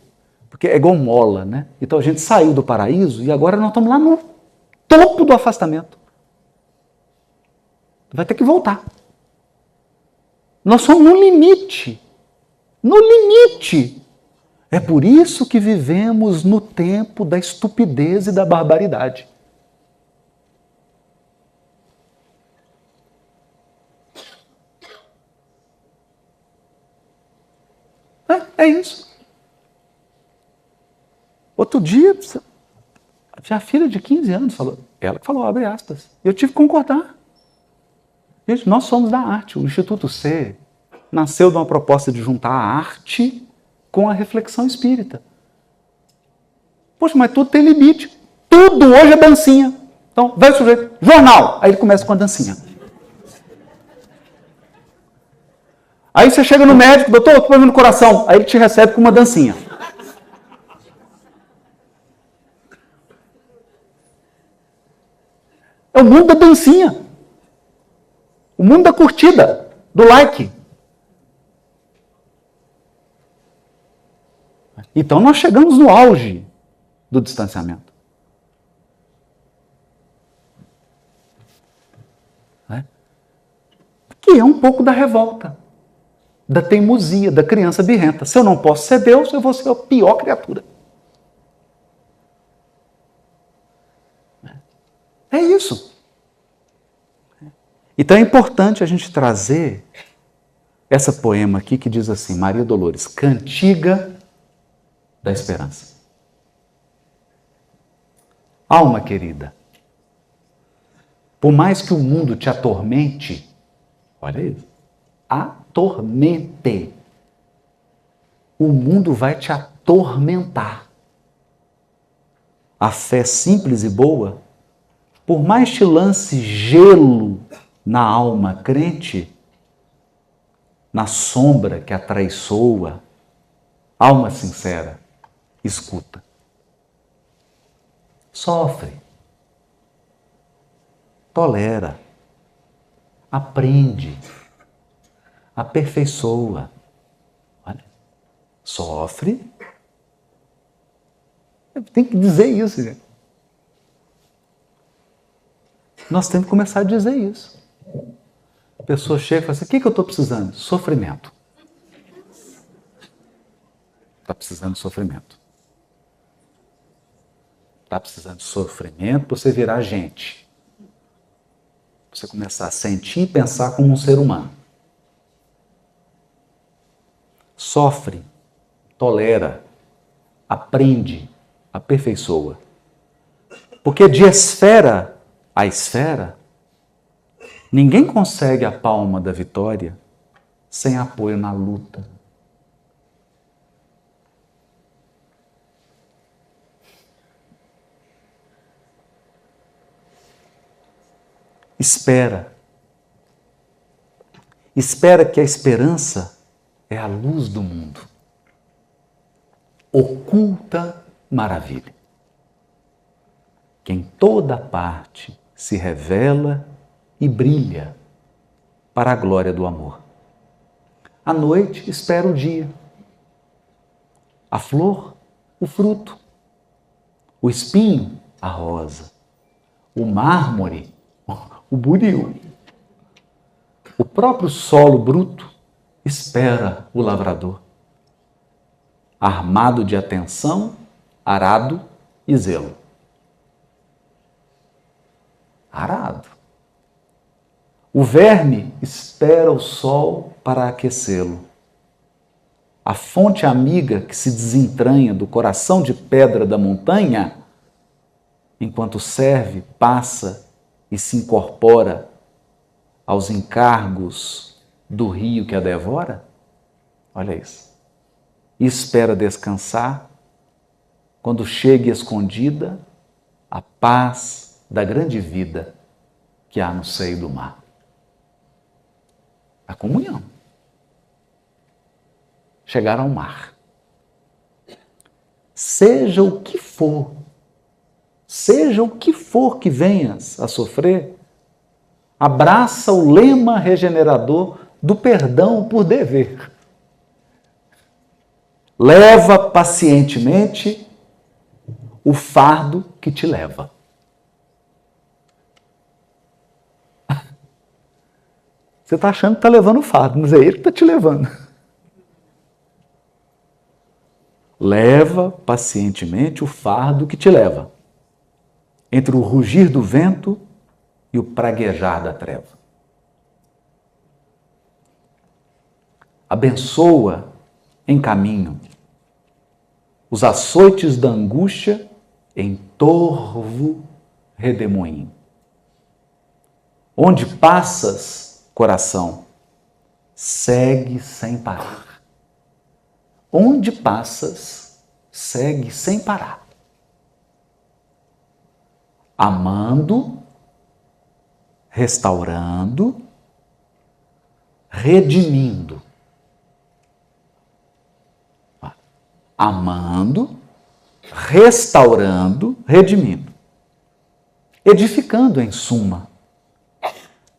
Porque é igual mola, né? Então a gente saiu do paraíso e agora nós estamos lá no topo do afastamento. Vai ter que voltar. Nós somos no limite. No limite. É por isso que vivemos no tempo da estupidez e da barbaridade. É isso. Outro dia, a filha de 15 anos falou, ela que falou, abre aspas. Eu tive que concordar. Gente, nós somos da arte. O Instituto C nasceu de uma proposta de juntar a arte com a reflexão espírita. Poxa, mas tudo tem limite. Tudo hoje é dancinha. Então, vai o sujeito, jornal. Aí ele começa com a dancinha. Aí você chega no médico, doutor, eu tô problema no coração. Aí ele te recebe com uma dancinha. É o mundo da dancinha. O mundo da curtida, do like. Então nós chegamos no auge do distanciamento. Que é um pouco da revolta, da teimosia, da criança birrenta. Se eu não posso ser Deus, eu vou ser a pior criatura. É isso. Então é importante a gente trazer essa poema aqui que diz assim, Maria Dolores, Cantiga da Esperança. Alma querida, por mais que o mundo te atormente, olha isso, atormente, o mundo vai te atormentar. A fé simples e boa, por mais te lance gelo na alma crente, na sombra que a traiçoa, alma sincera, escuta. Sofre, tolera, aprende, aperfeiçoa. Olha, sofre. Tem que dizer isso, gente. Nós temos que começar a dizer isso. A pessoa chega e fala assim, o que eu estou precisando? Sofrimento. Está precisando de sofrimento. Está precisando de sofrimento para você virar gente. Para você começar a sentir e pensar como um ser humano. Sofre, tolera, aprende, aperfeiçoa. Porque de esfera a esfera, ninguém consegue a palma da vitória sem apoio na luta. Espera. Espera, que a esperança é a luz do mundo. Oculta maravilha, que em toda parte se revela e brilha para a glória do amor. A noite espera o dia, a flor, o fruto, o espinho, a rosa, o mármore, o buril, o próprio solo bruto espera o lavrador, armado de atenção, arado e zelo. Arado. O verme espera o sol para aquecê-lo. A fonte amiga que se desentranha do coração de pedra da montanha, enquanto serve, passa e se incorpora aos encargos do rio que a devora. Olha isso. E espera descansar quando chegue escondida a paz da grande vida que há no seio do mar. A comunhão. Chegar ao mar. Seja o que for que venhas a sofrer, abraça o lema regenerador do perdão por dever. Leva pacientemente o fardo que te leva. Você está achando que está levando o fardo, mas é ele que está te levando. Leva pacientemente o fardo que te leva, entre o rugir do vento e o praguejar da treva. Abençoa em caminho os açoites da angústia em torvo redemoinho. Onde passas, coração, segue sem parar. Onde passas, segue sem parar. Amando, restaurando, redimindo. Amando, restaurando, redimindo. Edificando, em suma.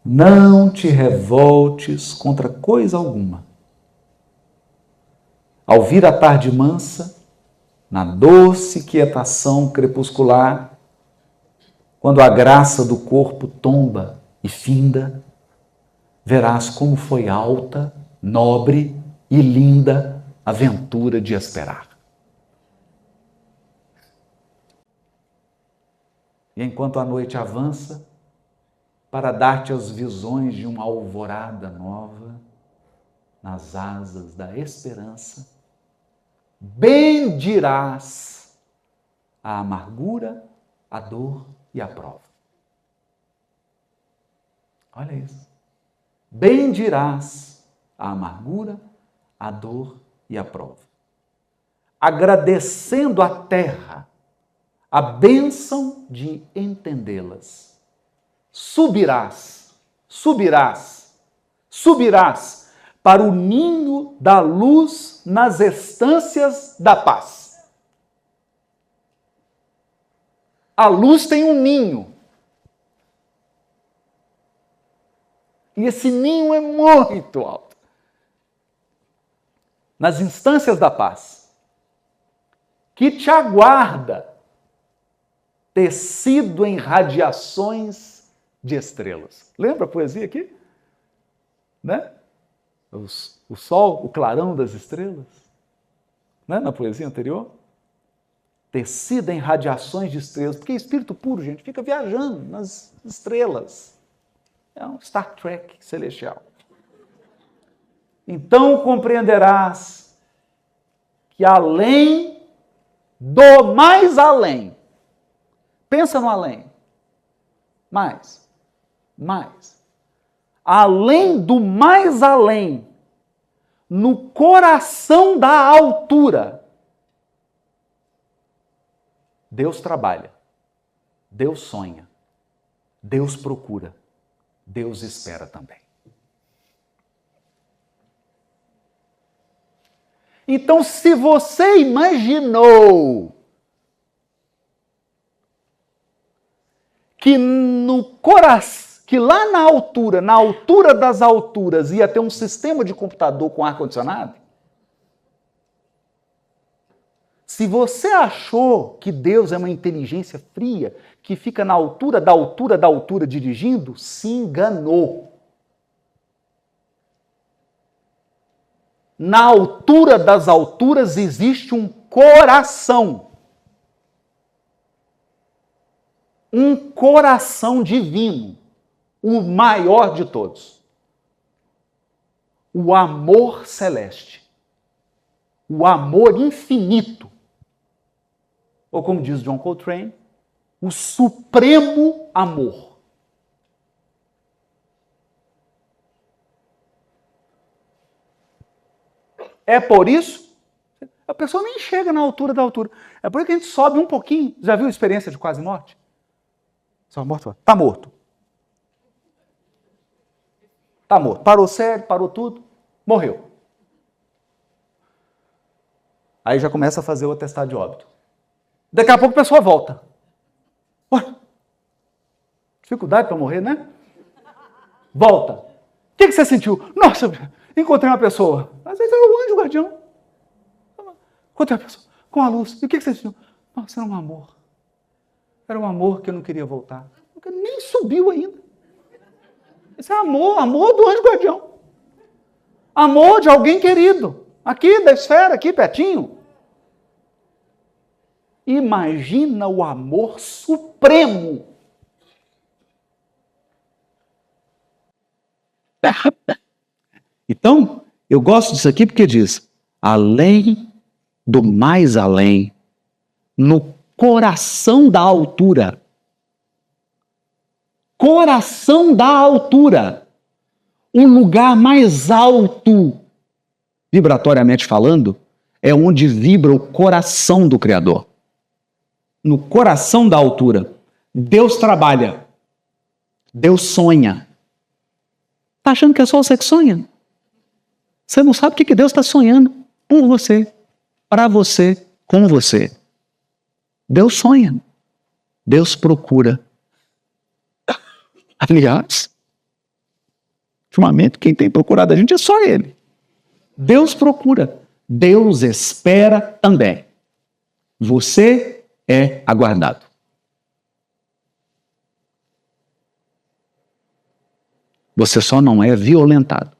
Não te revoltes contra coisa alguma. Ao vir a tarde mansa, na doce quietação crepuscular, quando a graça do corpo tomba e finda, verás como foi alta, nobre e linda a ventura de esperar. E enquanto a noite avança, para dar-te as visões de uma alvorada nova, nas asas da esperança, bendirás a amargura, a dor e a prova. Olha isso. Bendirás a amargura, a dor e a prova. Agradecendo à terra a bênção de entendê-las. Subirás para o ninho da luz nas estâncias da paz. A luz tem um ninho. E esse ninho é muito alto. Nas instâncias da paz, que te aguarda, tecido em radiações de estrelas. Lembra a poesia aqui? Né? O sol, o clarão das estrelas. Né? Na poesia anterior. Tecida em radiações de estrelas. Porque espírito puro, gente, fica viajando nas estrelas. É um Star Trek celestial. Então compreenderás que que além do mais além, pensa no além, mais, além do mais além, no coração da altura, Deus trabalha, Deus sonha, Deus procura, Deus espera também. Então, se você imaginou que que lá na altura das alturas, ia ter um sistema de computador com ar-condicionado, se você achou que Deus é uma inteligência fria, que fica na altura da altura da altura dirigindo, se enganou. Na altura das alturas existe um coração. Um coração divino, o maior de todos. O amor celeste. O amor infinito. Ou como diz John Coltrane, o supremo amor. É por isso, a pessoa nem chega na altura da altura. É por isso que a gente sobe um pouquinho. Já viu a experiência de quase morte? Só morto, tá morto. Tá morto. Parou sério, parou tudo, morreu. Aí já começa a fazer o atestado de óbito. Daqui a pouco a pessoa volta. Ué, dificuldade para morrer, né? Volta. O que você sentiu? Nossa, encontrei uma pessoa. Às vezes era o anjo guardião. Encontrei uma pessoa com a luz. E o que você sentiu? Nossa, era um amor. Era um amor que eu não queria voltar. Porque nem subiu ainda. Esse é amor, amor do anjo guardião. Amor de alguém querido. Aqui da esfera, aqui pertinho. Imagina o amor supremo. Então, eu gosto disso aqui porque diz, além do mais além, no coração da altura. Coração da altura. Um lugar mais alto, vibratoriamente falando, é onde vibra o coração do Criador. No coração da altura. Deus trabalha. Deus sonha. Está achando que é só você que sonha? Você não sabe o que Deus está sonhando por você, para você, com você. Deus sonha. Deus procura. Aliás, ultimamente quem tem procurado a gente é só Ele. Deus procura. Deus espera também. Você é aguardado. Você só não é violentado.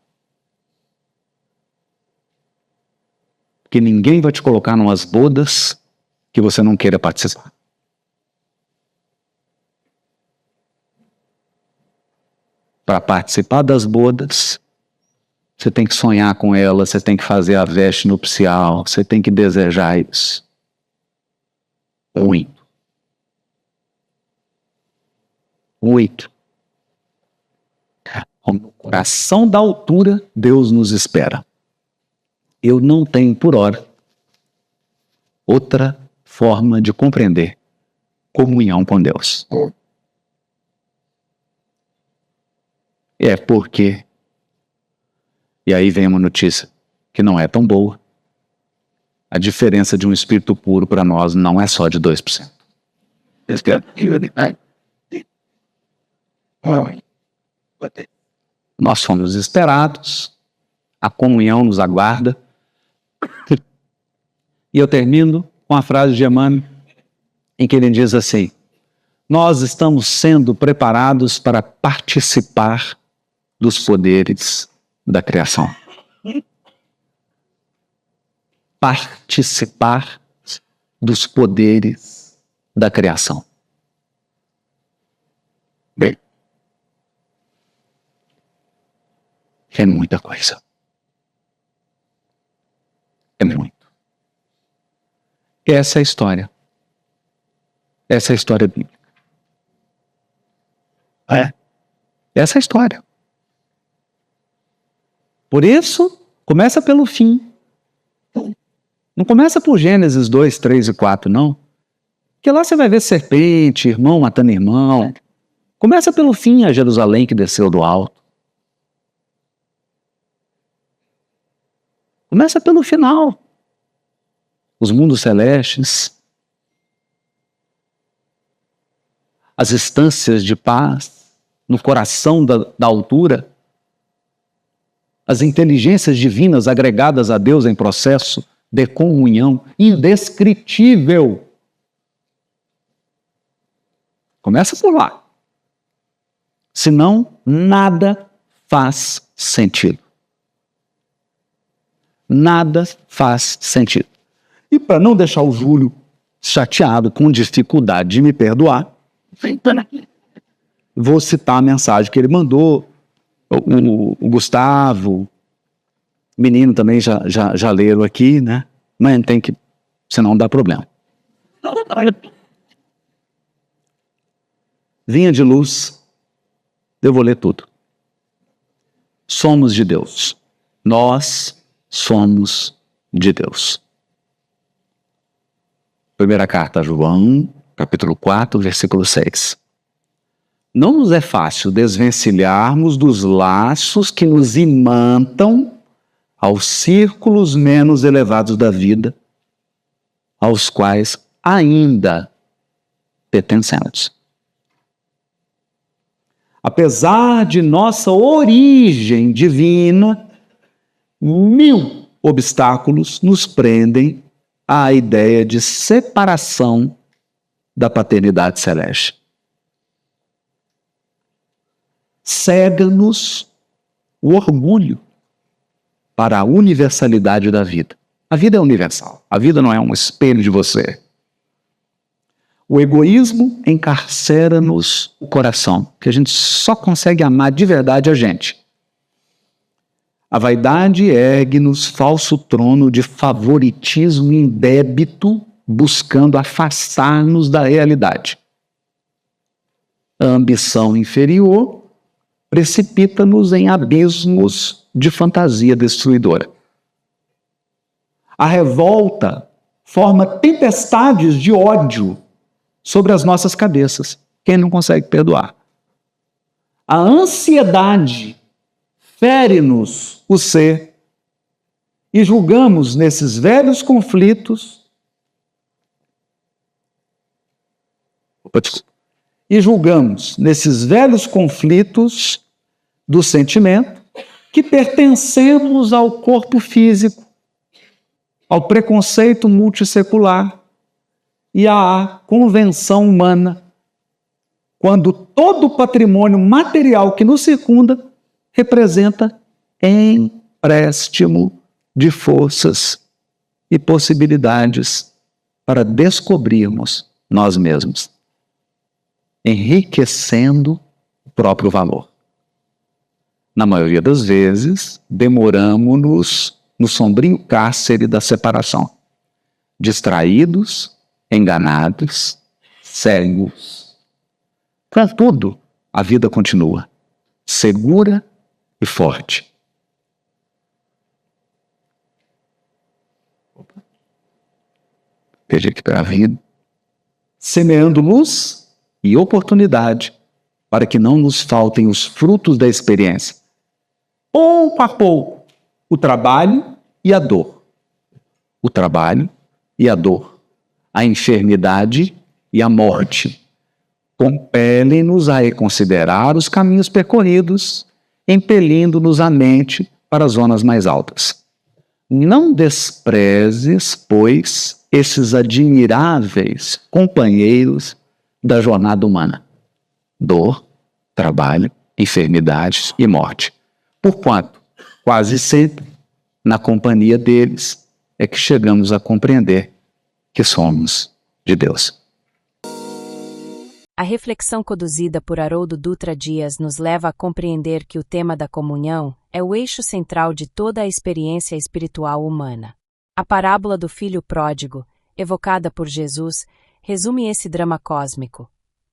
Porque ninguém vai te colocar numas bodas que você não queira participar. Para participar das bodas, você tem que sonhar com ela, você tem que fazer a veste nupcial, você tem que desejar isso. Muito. No coração da altura, Deus nos espera. Eu não tenho, por hora, outra forma de compreender comunhão com Deus. É porque, e aí vem uma notícia que não é tão boa, a diferença de um espírito puro para nós não é só de 2%. Nós somos esperados, a comunhão nos aguarda. E eu termino com a frase de Emmanuel, em que ele diz assim: nós estamos sendo preparados para participar dos poderes da criação. Participar dos poderes da criação. Bem, é muita coisa. É muito. Essa é a história. Essa é a história bíblica. Essa é a história. Por isso, começa pelo fim. Não começa por Gênesis 2, 3 e 4, não. Porque lá você vai ver serpente, irmão matando irmão. Começa pelo fim, a Jerusalém que desceu do alto. Começa pelo final. Os mundos celestes. As instâncias de paz no coração da altura. As inteligências divinas agregadas a Deus em processo de comunhão indescritível. Começa por lá. Senão, nada faz sentido. Nada faz sentido. E para não deixar o Júlio chateado, com dificuldade de me perdoar, vou citar a mensagem que ele mandou. O Gustavo, o menino também já leram aqui, né? Mas tem que, senão dá problema. Vinha de luz, eu vou ler tudo. Somos de Deus. Nós somos de Deus. Primeira carta a João, capítulo 4, versículo 6. Não nos é fácil desvencilharmos dos laços que nos imantam aos círculos menos elevados da vida, aos quais ainda pertencemos. Apesar de nossa origem divina, 1000 obstáculos nos prendem à ideia de separação da paternidade celeste. Cega-nos o orgulho para a universalidade da vida. A vida é universal. A vida não é um espelho de você. O egoísmo encarcera-nos o coração, que a gente só consegue amar de verdade a gente. A vaidade ergue-nos falso trono de favoritismo indébito, buscando afastar-nos da realidade. A ambição inferior precipita-nos em abismos de fantasia destruidora. A revolta forma tempestades de ódio sobre as nossas cabeças. Quem não consegue perdoar? A ansiedade fere-nos o ser e julgamos nesses velhos conflitos do sentimento que pertencemos ao corpo físico, ao preconceito multissecular e à convenção humana, quando todo o patrimônio material que nos circunda representa empréstimo de forças e possibilidades para descobrirmos nós mesmos, enriquecendo o próprio valor. Na maioria das vezes, demoramos-nos no sombrio cárcere da separação, distraídos, enganados, cegos. Contudo, a vida continua, segura e forte. Veja aqui para a vida. Semeando luz e oportunidade para que não nos faltem os frutos da experiência. Pouco a pouco, o trabalho e a dor. O trabalho e a dor. A enfermidade e a morte compelem-nos a reconsiderar os caminhos percorridos, impelindo-nos a mente para as zonas mais altas. Não desprezes, pois, esses admiráveis companheiros da jornada humana. Dor, trabalho, enfermidades e morte. Porquanto, quase sempre, na companhia deles, é que chegamos a compreender que somos de Deus. A reflexão conduzida por Haroldo Dutra Dias nos leva a compreender que o tema da comunhão é o eixo central de toda a experiência espiritual humana. A parábola do filho pródigo evocada por Jesus, resume esse drama cósmico: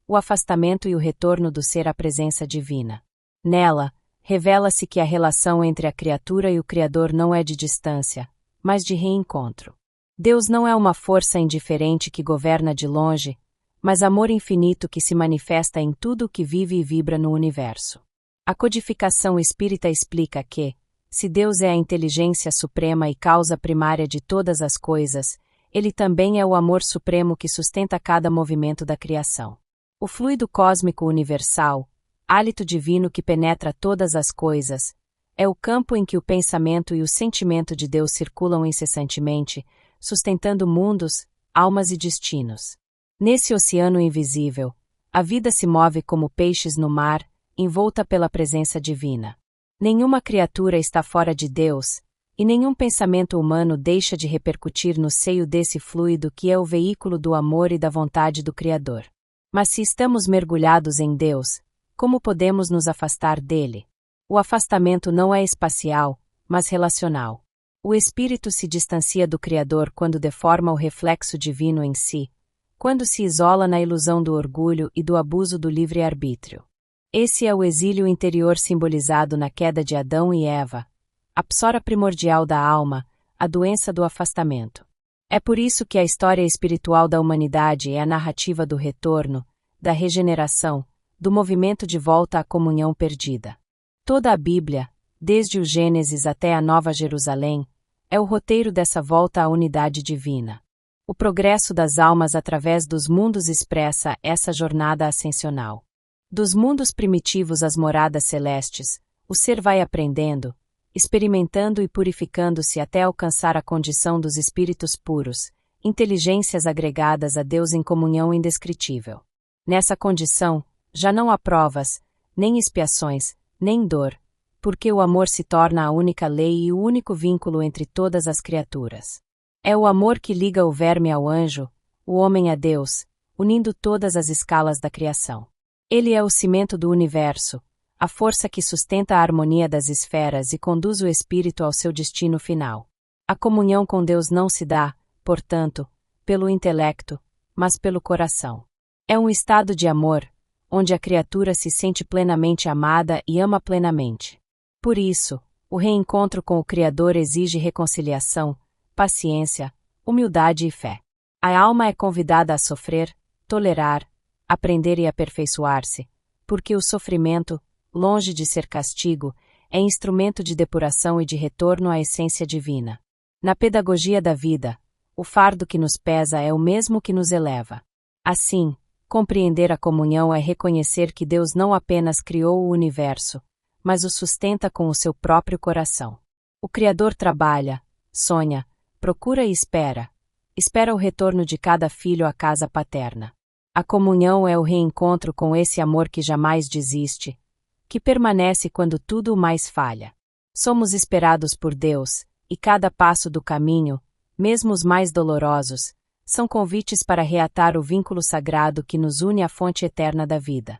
o afastamento e o retorno do ser à presença divina. Nela, revela-se que a relação entre a criatura e o Criador não é de distância, mas de reencontro. Deus não é uma força indiferente que governa de longe, mas amor infinito que se manifesta em tudo o que vive e vibra no universo. A codificação espírita explica que, se Deus é a inteligência suprema e causa primária de todas as coisas, Ele também é o amor supremo que sustenta cada movimento da criação. O fluido cósmico universal, hálito divino que penetra todas as coisas, é o campo em que o pensamento e o sentimento de Deus circulam incessantemente, sustentando mundos, almas e destinos. Nesse oceano invisível, a vida se move como peixes no mar, envolta pela presença divina. Nenhuma criatura está fora de Deus, e nenhum pensamento humano deixa de repercutir no seio desse fluido que é o veículo do amor e da vontade do Criador. Mas se estamos mergulhados em Deus, como podemos nos afastar dele? O afastamento não é espacial, mas relacional. O espírito se distancia do Criador quando deforma o reflexo divino em si, quando se isola na ilusão do orgulho e do abuso do livre-arbítrio. Esse é o exílio interior simbolizado na queda de Adão e Eva, a psora primordial da alma, a doença do afastamento. É por isso que a história espiritual da humanidade é a narrativa do retorno, da regeneração, do movimento de volta à comunhão perdida. Toda a Bíblia, desde o Gênesis até a Nova Jerusalém, é o roteiro dessa volta à unidade divina. O progresso das almas através dos mundos expressa essa jornada ascensional. Dos mundos primitivos às moradas celestes, o ser vai aprendendo, experimentando e purificando-se até alcançar a condição dos espíritos puros, inteligências agregadas a Deus em comunhão indescritível. Nessa condição, já não há provas, nem expiações, nem dor, porque o amor se torna a única lei e o único vínculo entre todas as criaturas. É o amor que liga o verme ao anjo, o homem a Deus, unindo todas as escalas da criação. Ele é o cimento do universo, a força que sustenta a harmonia das esferas e conduz o espírito ao seu destino final. A comunhão com Deus não se dá, portanto, pelo intelecto, mas pelo coração. É um estado de amor, onde a criatura se sente plenamente amada e ama plenamente. Por isso, o reencontro com o Criador exige reconciliação, paciência, humildade e fé. A alma é convidada a sofrer, tolerar, aprender e aperfeiçoar-se, porque o sofrimento, longe de ser castigo, é instrumento de depuração e de retorno à essência divina. Na pedagogia da vida, o fardo que nos pesa é o mesmo que nos eleva. Assim, compreender a comunhão é reconhecer que Deus não apenas criou o universo, mas o sustenta com o seu próprio coração. O Criador trabalha, sonha, procura e espera o retorno de cada filho à casa paterna. A comunhão é o reencontro com esse amor que jamais desiste, que permanece quando tudo o mais falha. Somos esperados por Deus, e cada passo do caminho, mesmo os mais dolorosos, são convites para reatar o vínculo sagrado que nos une à fonte eterna da vida.